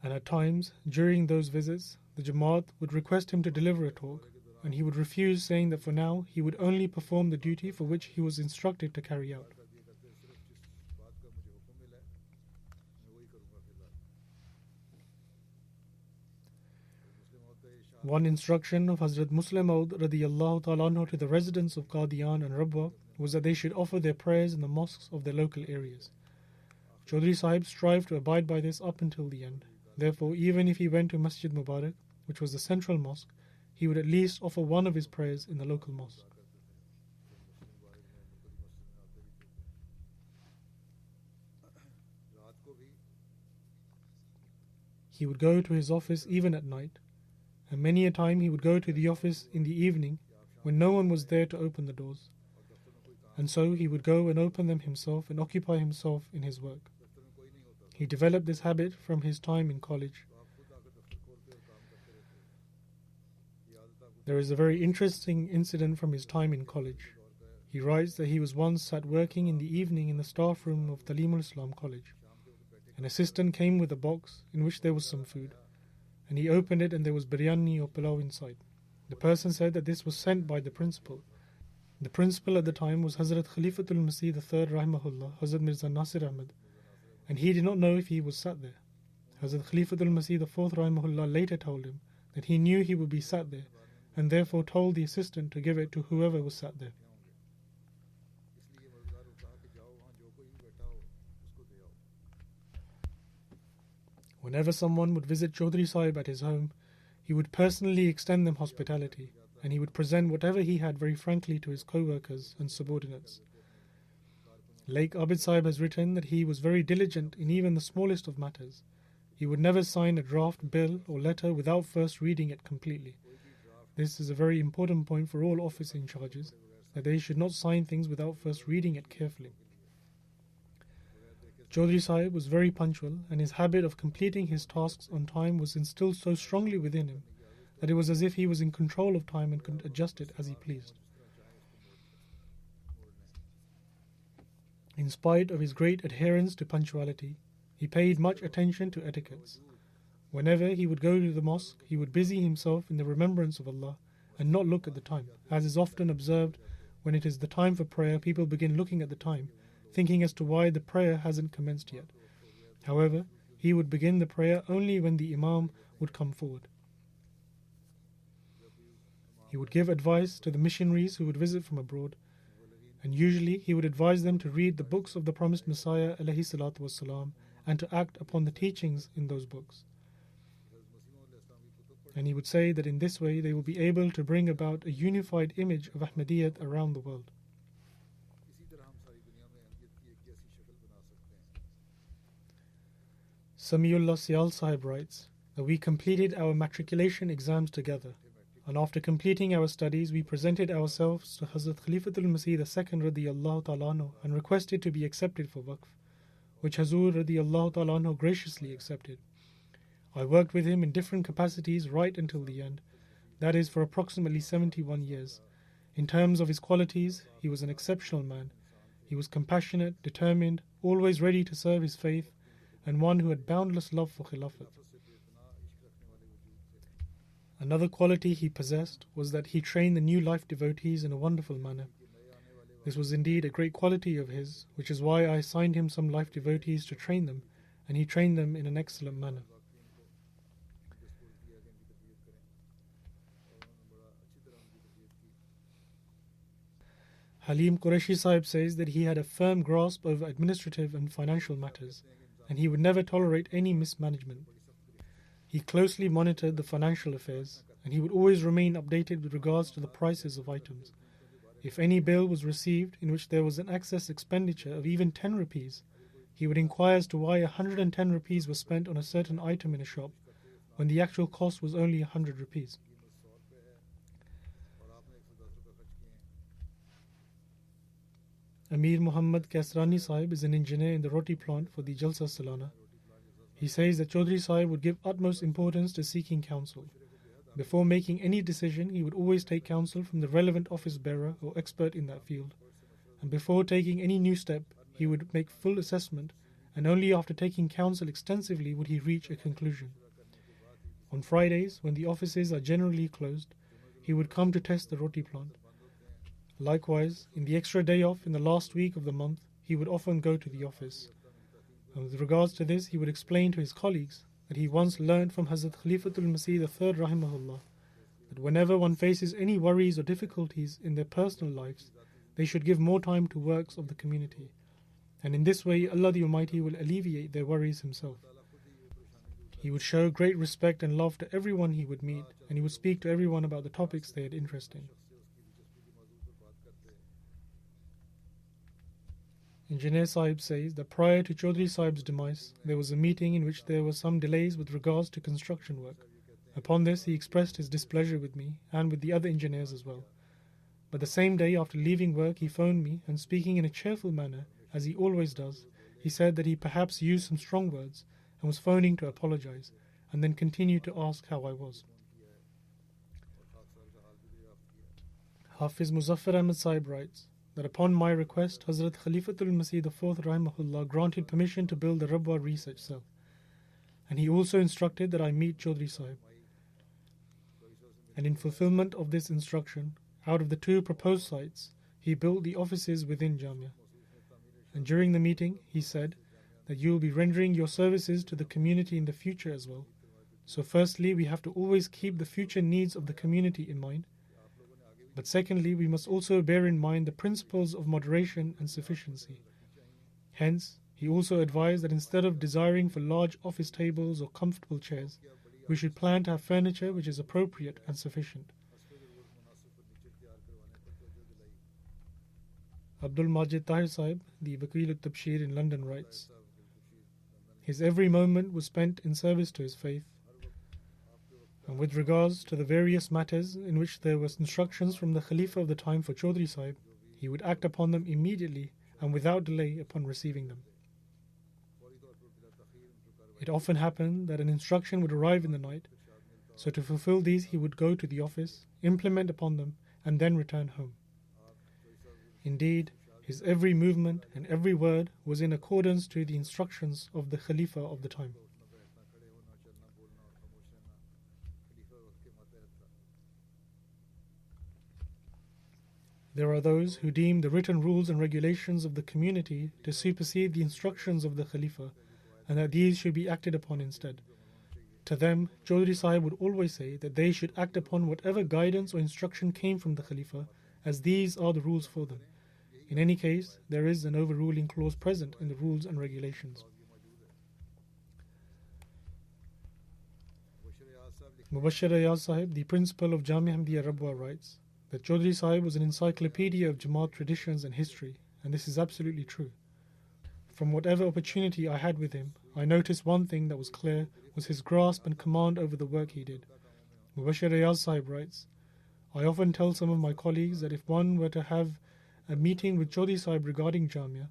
And at times, during those visits, the Jamaat would request him to deliver a talk, and he would refuse, saying that for now he would only perform the duty for which he was instructed to carry out. One instruction of Hazrat Muslim Maud radiyallahu ta'ala anhu to the residents of Qadian and Rabwa was that they should offer their prayers in the mosques of their local areas. Chaudhry Sahib strived to abide by this up until the end. Therefore, even if he went to Masjid Mubarak, which was the central mosque, he would at least offer one of his prayers in the local mosque. He would go to his office even at night, and many a time he would go to the office in the evening when no one was there to open the doors. And so he would go and open them himself and occupy himself in his work. He developed this habit from his time in college. There is a very interesting incident from his time in college. He writes that he was once sat working in the evening in the staff room of Talimul Islam College. An assistant came with a box in which there was some food, and he opened it and there was biryani or pulao inside. The person said that this was sent by the principal. The principal at the time was Hazrat Khalifatul Masih III Rahimahullah, Hazrat Mirza Nasir Ahmad, and he did not know if he was sat there. Hazrat Khalifatul Masih IV Rahimahullah later told him that he knew he would be sat there, and therefore told the assistant to give it to whoever was sat there. Whenever someone would visit Chaudhry Sahib at his home, he would personally extend them hospitality, and he would present whatever he had very frankly to his co-workers and subordinates. Lake Abid Sahib has written that he was very diligent in even the smallest of matters. He would never sign a draft bill or letter without first reading it completely. This is a very important point for all office in charges, that they should not sign things without first reading it carefully. Chaudhry Sahib was very punctual, and his habit of completing his tasks on time was instilled so strongly within him that it was as if he was in control of time and could adjust it as he pleased. In spite of his great adherence to punctuality, he paid much attention to etiquettes. Whenever he would go to the mosque, he would busy himself in the remembrance of Allah and not look at the time. As is often observed, when it is the time for prayer, people begin looking at the time, thinking as to why the prayer hasn't commenced yet. However, he would begin the prayer only when the Imam would come forward. He would give advice to the missionaries who would visit from abroad, and usually he would advise them to read the books of the promised Messiah alayhi salatu wassalam and to act upon the teachings in those books. And he would say that in this way they will be able to bring about a unified image of Ahmadiyyat around the world. Samiullah Sial Sahib writes that we completed our matriculation exams together, and after completing our studies we presented ourselves to Hazrat Khalifatul Masih II radiyallahu ta'ala anhu and requested to be accepted for waqf, which Hazur radiyallahu ta'ala anhu graciously accepted. I worked with him in different capacities right until the end, that is, for approximately 71 years. In terms of his qualities, he was an exceptional man. He was compassionate, determined, always ready to serve his faith, and one who had boundless love for Khilafat. Another quality he possessed was that he trained the new life devotees in a wonderful manner. This was indeed a great quality of his, which is why I assigned him some life devotees to train them, and he trained them in an excellent manner. Halim Qureshi Sahib says that he had a firm grasp over administrative and financial matters, and he would never tolerate any mismanagement. He closely monitored the financial affairs, and he would always remain updated with regards to the prices of items. If any bill was received in which there was an excess expenditure of even 10 rupees, he would inquire as to why 110 rupees was spent on a certain item in a shop, when the actual cost was only 100 rupees. Amir Muhammad Kasrani Sahib is an engineer in the roti plant for the Jalsa Salana. He says that Chaudhry Sahib would give utmost importance to seeking counsel. Before making any decision, he would always take counsel from the relevant office bearer or expert in that field. And before taking any new step, he would make full assessment, and only after taking counsel extensively would he reach a conclusion. On Fridays, when the offices are generally closed, he would come to test the roti plant. Likewise, in the extra day off in the last week of the month, he would often go to the office. And with regards to this, he would explain to his colleagues that he once learned from Hazrat Khalifatul Masih III rahimahullah that whenever one faces any worries or difficulties in their personal lives, they should give more time to works of the community. And in this way, Allah the Almighty will alleviate their worries Himself. He would show great respect and love to everyone he would meet, and he would speak to everyone about the topics they had interest in. Engineer Sahib says that prior to Chaudhry Sahib's demise, there was a meeting in which there were some delays with regards to construction work. Upon this, he expressed his displeasure with me and with the other engineers as well. But the same day after leaving work, he phoned me, and speaking in a cheerful manner, as he always does, he said that he perhaps used some strong words and was phoning to apologize, and then continued to ask how I was. Hafiz Muzaffar Ahmad Sahib writes that upon my request, Hazrat Khalifatul Masih IV rahimahullah granted permission to build the Rabwa research cell, and he also instructed that I meet Chaudhry Sahib. And in fulfillment of this instruction, out of the 2 proposed sites, he built the offices within Jamia. And during the meeting, he said that you will be rendering your services to the community in the future as well. So firstly, we have to always keep the future needs of the community in mind. But secondly, we must also bear in mind the principles of moderation and sufficiency. Hence, he also advised that instead of desiring for large office tables or comfortable chairs, we should plan to have furniture which is appropriate and sufficient. Abdul Majid Tahir Sahib, the Waqil al-Tabshir in London, writes, his every moment was spent in service to his faith. And with regards to the various matters in which there was instructions from the Khalifa of the time for Chaudhry Sahib, he would act upon them immediately and without delay upon receiving them. It often happened that an instruction would arrive in the night, so to fulfill these he would go to the office, implement upon them, and then return home. Indeed, his every movement and every word was in accordance to the instructions of the Khalifa of the time. There are those who deem the written rules and regulations of the community to supersede the instructions of the Khalifa, and that these should be acted upon instead. To them, Chaudhry Sahib would always say that they should act upon whatever guidance or instruction came from the Khalifa, as these are the rules for them. In any case, there is an overruling clause present in the rules and regulations. Mubashir Ayaz Sahib, the principal of Jamia Ahmadiyya Rabwa, writes that Chaudhry Sahib was an encyclopedia of Jamaat traditions and history, and this is absolutely true. From whatever opportunity I had with him, I noticed one thing that was clear was his grasp and command over the work he did. Mubashir Ayaz Sahib writes, I often tell some of my colleagues that if one were to have a meeting with Chaudhry Sahib regarding Jamia,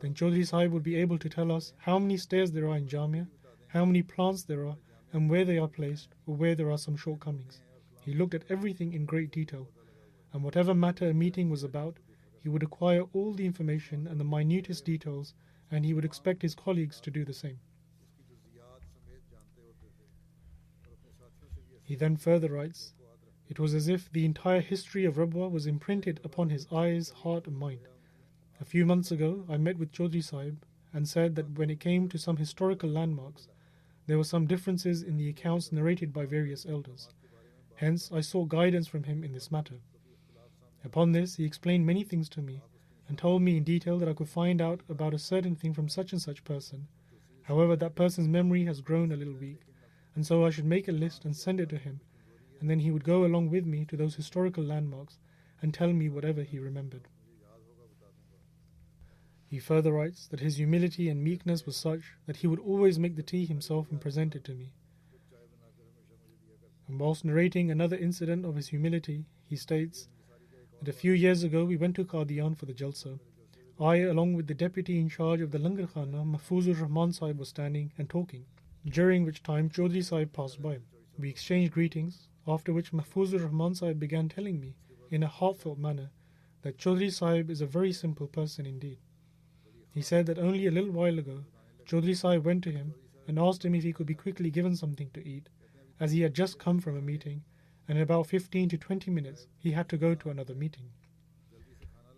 then Chaudhry Sahib would be able to tell us how many stairs there are in Jamia, how many plants there are, and where they are placed or where there are some shortcomings. He looked at everything in great detail, and whatever matter a meeting was about, he would acquire all the information and the minutest details, and he would expect his colleagues to do the same. He then further writes, "It was as if the entire history of Rabwa was imprinted upon his eyes, heart and mind. A few months ago, I met with Chaudhry Sahib and said that when it came to some historical landmarks, there were some differences in the accounts narrated by various elders. Hence, I sought guidance from him in this matter. Upon this, he explained many things to me and told me in detail that I could find out about a certain thing from such and such person. However, that person's memory has grown a little weak, and so I should make a list and send it to him, and then he would go along with me to those historical landmarks and tell me whatever he remembered." He further writes that his humility and meekness was such that he would always make the tea himself and present it to me. And whilst narrating another incident of his humility, he states that a few years ago we went to Qadian for the Jalsa. I, along with the deputy in charge of the Langar Khana, Mahfuzur Rahman Sahib, was standing and talking, during which time Chaudhry Sahib passed by. We exchanged greetings, after which Mahfuzur Rahman Sahib began telling me, in a heartfelt manner, that Chaudhry Sahib is a very simple person indeed. He said that only a little while ago, Chaudhry Sahib went to him and asked him if he could be quickly given something to eat, as he had just come from a meeting, and in about 15 to 20 minutes he had to go to another meeting.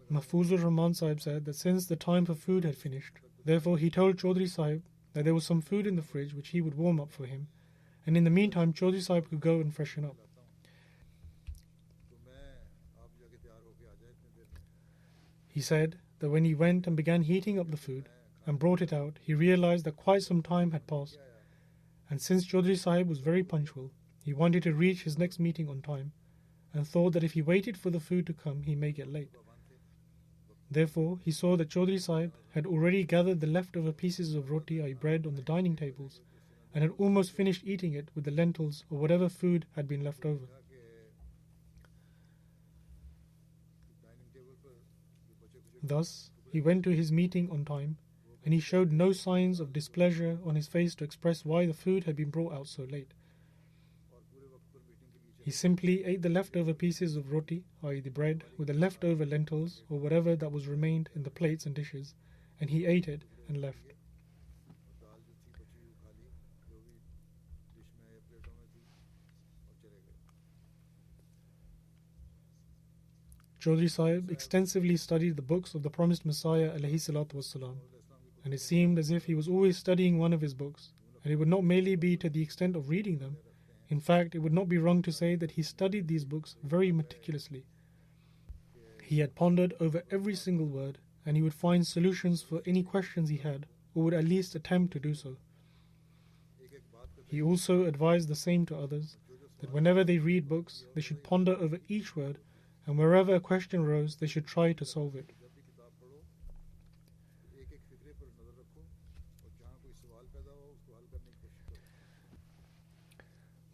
Mahfuzur Rahman Sahib said that since the time for food had finished, therefore he told Chaudhry Sahib that there was some food in the fridge which he would warm up for him, and in the meantime Chaudhry Sahib could go and freshen up. He said that when he went and began heating up the food and brought it out, he realized that quite some time had passed, and since Chaudhry Sahib was very punctual, he wanted to reach his next meeting on time and thought that if he waited for the food to come, he may get late. Therefore, he saw that Chaudhry Sahib had already gathered the leftover pieces of roti, i.e. bread, on the dining tables and had almost finished eating it with the lentils or whatever food had been left over. Thus, he went to his meeting on time, and he showed no signs of displeasure on his face to express why the food had been brought out so late. He simply ate the leftover pieces of roti, i.e. the bread, with the leftover lentils or whatever that was remained in the plates and dishes, and he ate it and left. Chaudhry Sahib extensively studied the books of the promised Messiah ﷺ, and it seemed as if he was always studying one of his books, and it would not merely be to the extent of reading them. In fact, it would not be wrong to say that he studied these books very meticulously. He had pondered over every single word, and he would find solutions for any questions he had, or would at least attempt to do so. He also advised the same to others, that whenever they read books, they should ponder over each word, and wherever a question arose, they should try to solve it.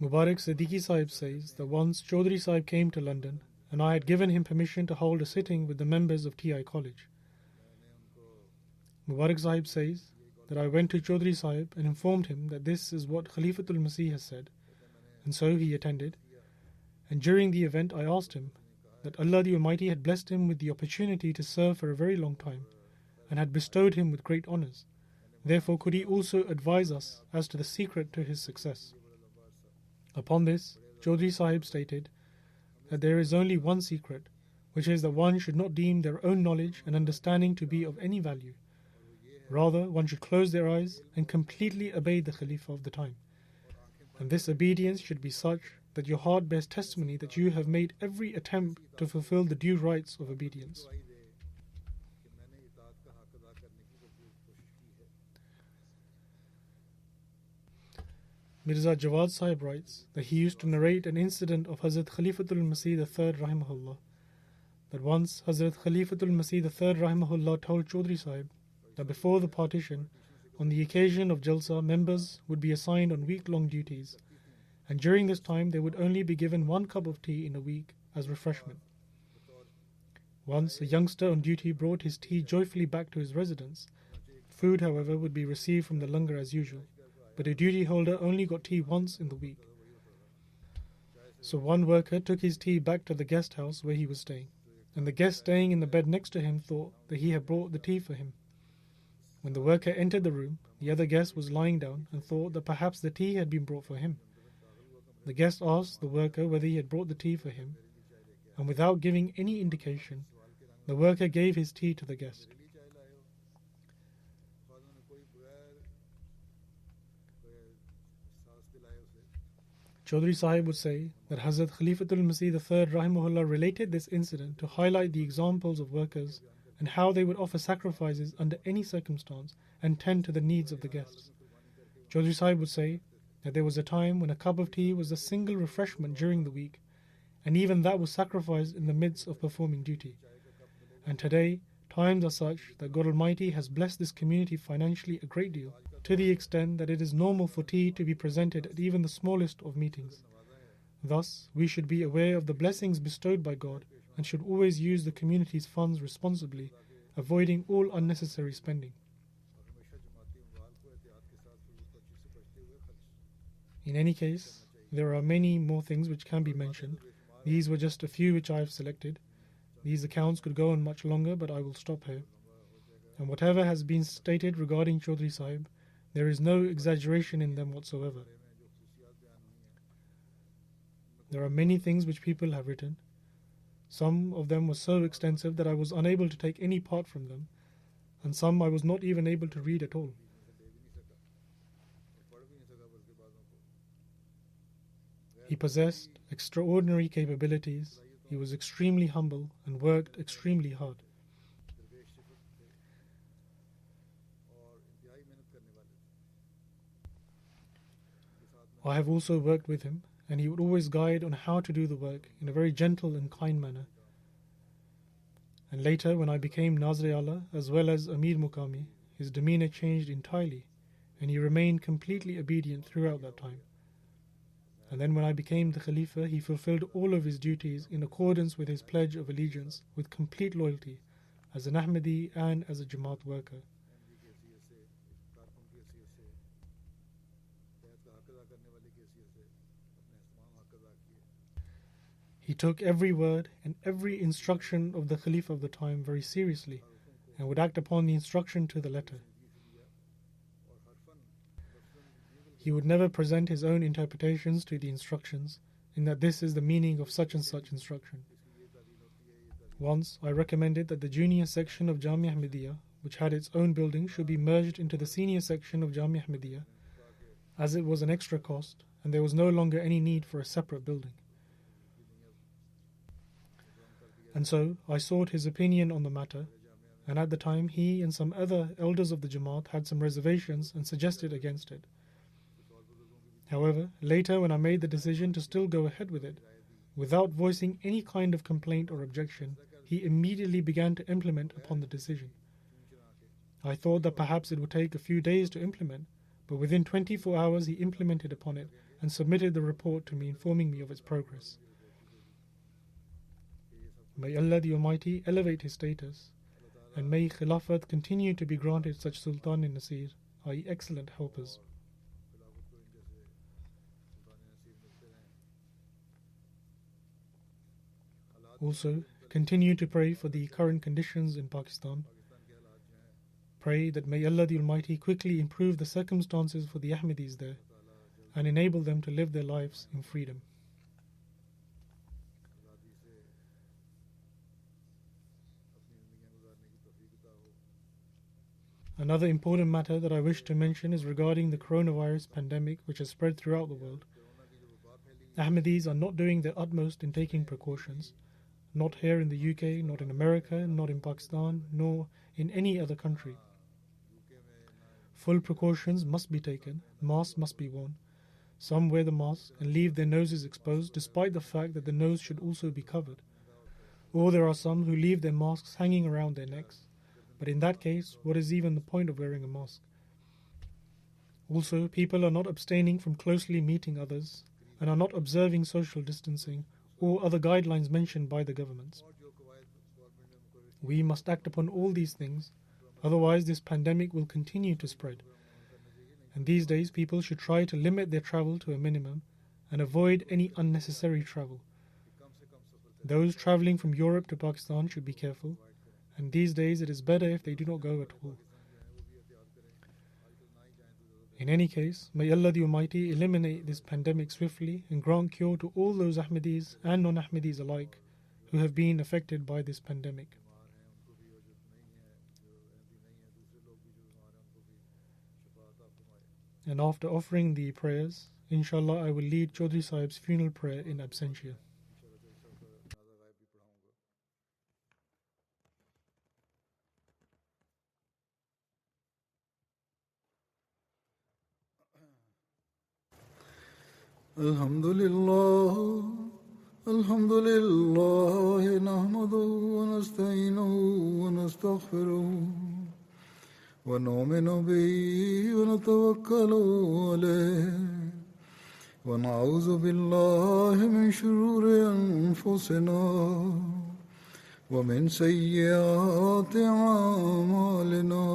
Mubarak Siddiqui Sahib says that once Chaudhry Sahib came to London, and I had given him permission to hold a sitting with the members of TI College. Mubarak Sahib says that I went to Chaudhry Sahib and informed him that this is what Khalifatul Masih has said, and so he attended. And during the event I asked him that Allah the Almighty had blessed him with the opportunity to serve for a very long time and had bestowed him with great honours. Therefore could he also advise us as to the secret to his success. Upon this, Chaudhry Sahib stated that there is only one secret, which is that one should not deem their own knowledge and understanding to be of any value. Rather, one should close their eyes and completely obey the Khalifa of the time. And this obedience should be such that your heart bears testimony that you have made every attempt to fulfill the due rights of obedience. Mirza Jawad Sahib writes that he used to narrate an incident of Hazrat Khalifatul Masih III Rahimahullah, that once Hazrat Khalifatul Masih III Rahimahullah told Chaudhry Sahib that before the partition, on the occasion of Jalsa, members would be assigned on week-long duties, and during this time they would only be given 1 cup of tea in a week as refreshment. Once a youngster on duty brought his tea joyfully back to his residence. Food, however, would be received from the langar as usual. but a duty holder only got tea once in the week. So one worker took his tea back to the guest house where he was staying, and the guest staying in the bed next to him thought that he had brought the tea for him. When the worker entered the room, the other guest was lying down and thought that perhaps the tea had been brought for him. The guest asked the worker whether he had brought the tea for him, and without giving any indication, the worker gave his tea to the guest. Chaudhry Sahib would say that Hazrat Khalifatul Masih III Rahimahullah related this incident to highlight the examples of workers and how they would offer sacrifices under any circumstance and tend to the needs of the guests. Chaudhry Sahib would say that there was a time when a cup of tea was a single refreshment during the week, and even that was sacrificed in the midst of performing duty. And today, times are such that God Almighty has blessed this community financially a great deal, to the extent that it is normal for tea to be presented at even the smallest of meetings. Thus, we should be aware of the blessings bestowed by God and should always use the community's funds responsibly, avoiding all unnecessary spending. In any case, there are many more things which can be mentioned. These were just a few which I have selected. These accounts could go on much longer, but I will stop here. And whatever has been stated regarding Chaudhry Sahib, there is no exaggeration in them whatsoever. There are many things which people have written. Some of them were so extensive that I was unable to take any part from them, and some I was not even able to read at all. He possessed extraordinary capabilities. He was extremely humble and worked extremely hard. I have also worked with him, and he would always guide on how to do the work in a very gentle and kind manner. And later, when I became Nazr-e-Ala as well as Amir Muqami, his demeanor changed entirely, and he remained completely obedient throughout that time. And then when I became the Khalifa, he fulfilled all of his duties in accordance with his pledge of allegiance with complete loyalty as an Ahmadi and as a Jamaat worker. He took every word and every instruction of the Khalifa of the time very seriously and would act upon the instruction to the letter. He would never present his own interpretations to the instructions, in that this is the meaning of such and such instruction. Once, I recommended that the junior section of Jamia Ahmadiyya, which had its own building, should be merged into the senior section of Jamia Ahmadiyya, as it was an extra cost and there was no longer any need for a separate building. And so, I sought his opinion on the matter, and at the time he and some other elders of the Jamaat had some reservations and suggested against it. However, later when I made the decision to still go ahead with it, without voicing any kind of complaint or objection, he immediately began to implement upon the decision. I thought that perhaps it would take a few days to implement, but within 24 hours he implemented upon it and submitted the report to me informing me of its progress. May Allah the Almighty elevate his status, and may Khilafat continue to be granted such Sultan-e-Nasir, i.e. excellent helpers. Also, continue to pray for the current conditions in Pakistan. Pray that may Allah the Almighty quickly improve the circumstances for the Ahmadis there and enable them to live their lives in freedom. Another important matter that I wish to mention is regarding the coronavirus pandemic which has spread throughout the world. Ahmadis are not doing their utmost in taking precautions, not here in the UK, not in America, not in Pakistan, nor in any other country. Full precautions must be taken, masks must be worn. Some wear the mask and leave their noses exposed despite the fact that the nose should also be covered. Or there are some who leave their masks hanging around their necks. But in that case, what is even the point of wearing a mask? Also, people are not abstaining from closely meeting others and are not observing social distancing or other guidelines mentioned by the governments. We must act upon all these things, otherwise this pandemic will continue to spread. And these days, people should try to limit their travel to a minimum and avoid any unnecessary travel. Those traveling from Europe to Pakistan should be careful, and these days it is better if they do not go at all. In any case, may Allah the Almighty eliminate this pandemic swiftly and grant cure to all those Ahmadis and non-Ahmadis alike who have been affected by this pandemic. And after offering the prayers, inshallah I will lead Chaudhry Sahib's funeral prayer in absentia. Alhamdulillah, alhamdulillah, nahmaduhu wa nasta'inuhu wa nastaghfiruh. ونؤمن به ونتوكل عليه ونعوذ بالله من شرور أنفسنا ومن سيئات أعمالنا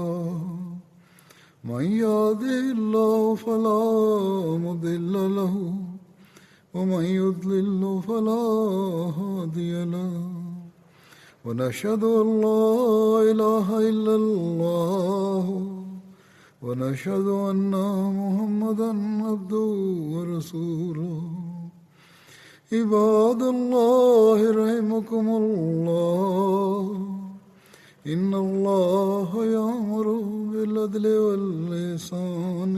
من يهده الله فلا مضل له ومن يضلل فلا هادي له ونشهد أن لا إله إلا الله ونشهد أن محمدا عبده ورسوله عباد الله رحمكم الله إن الله يأمر بالعدل والإحسان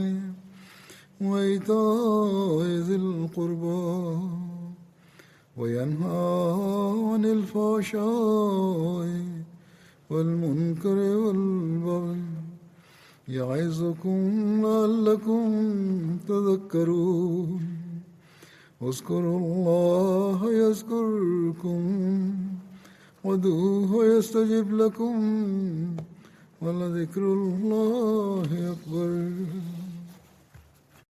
وإيتاء ذي القربى وينهى عن الفحشاء والمنكر والبغي يعظكم لعلكم تذكرون اذكروا الله يذكركم وادعوه يستجب لكم ولذكر الله أكبر.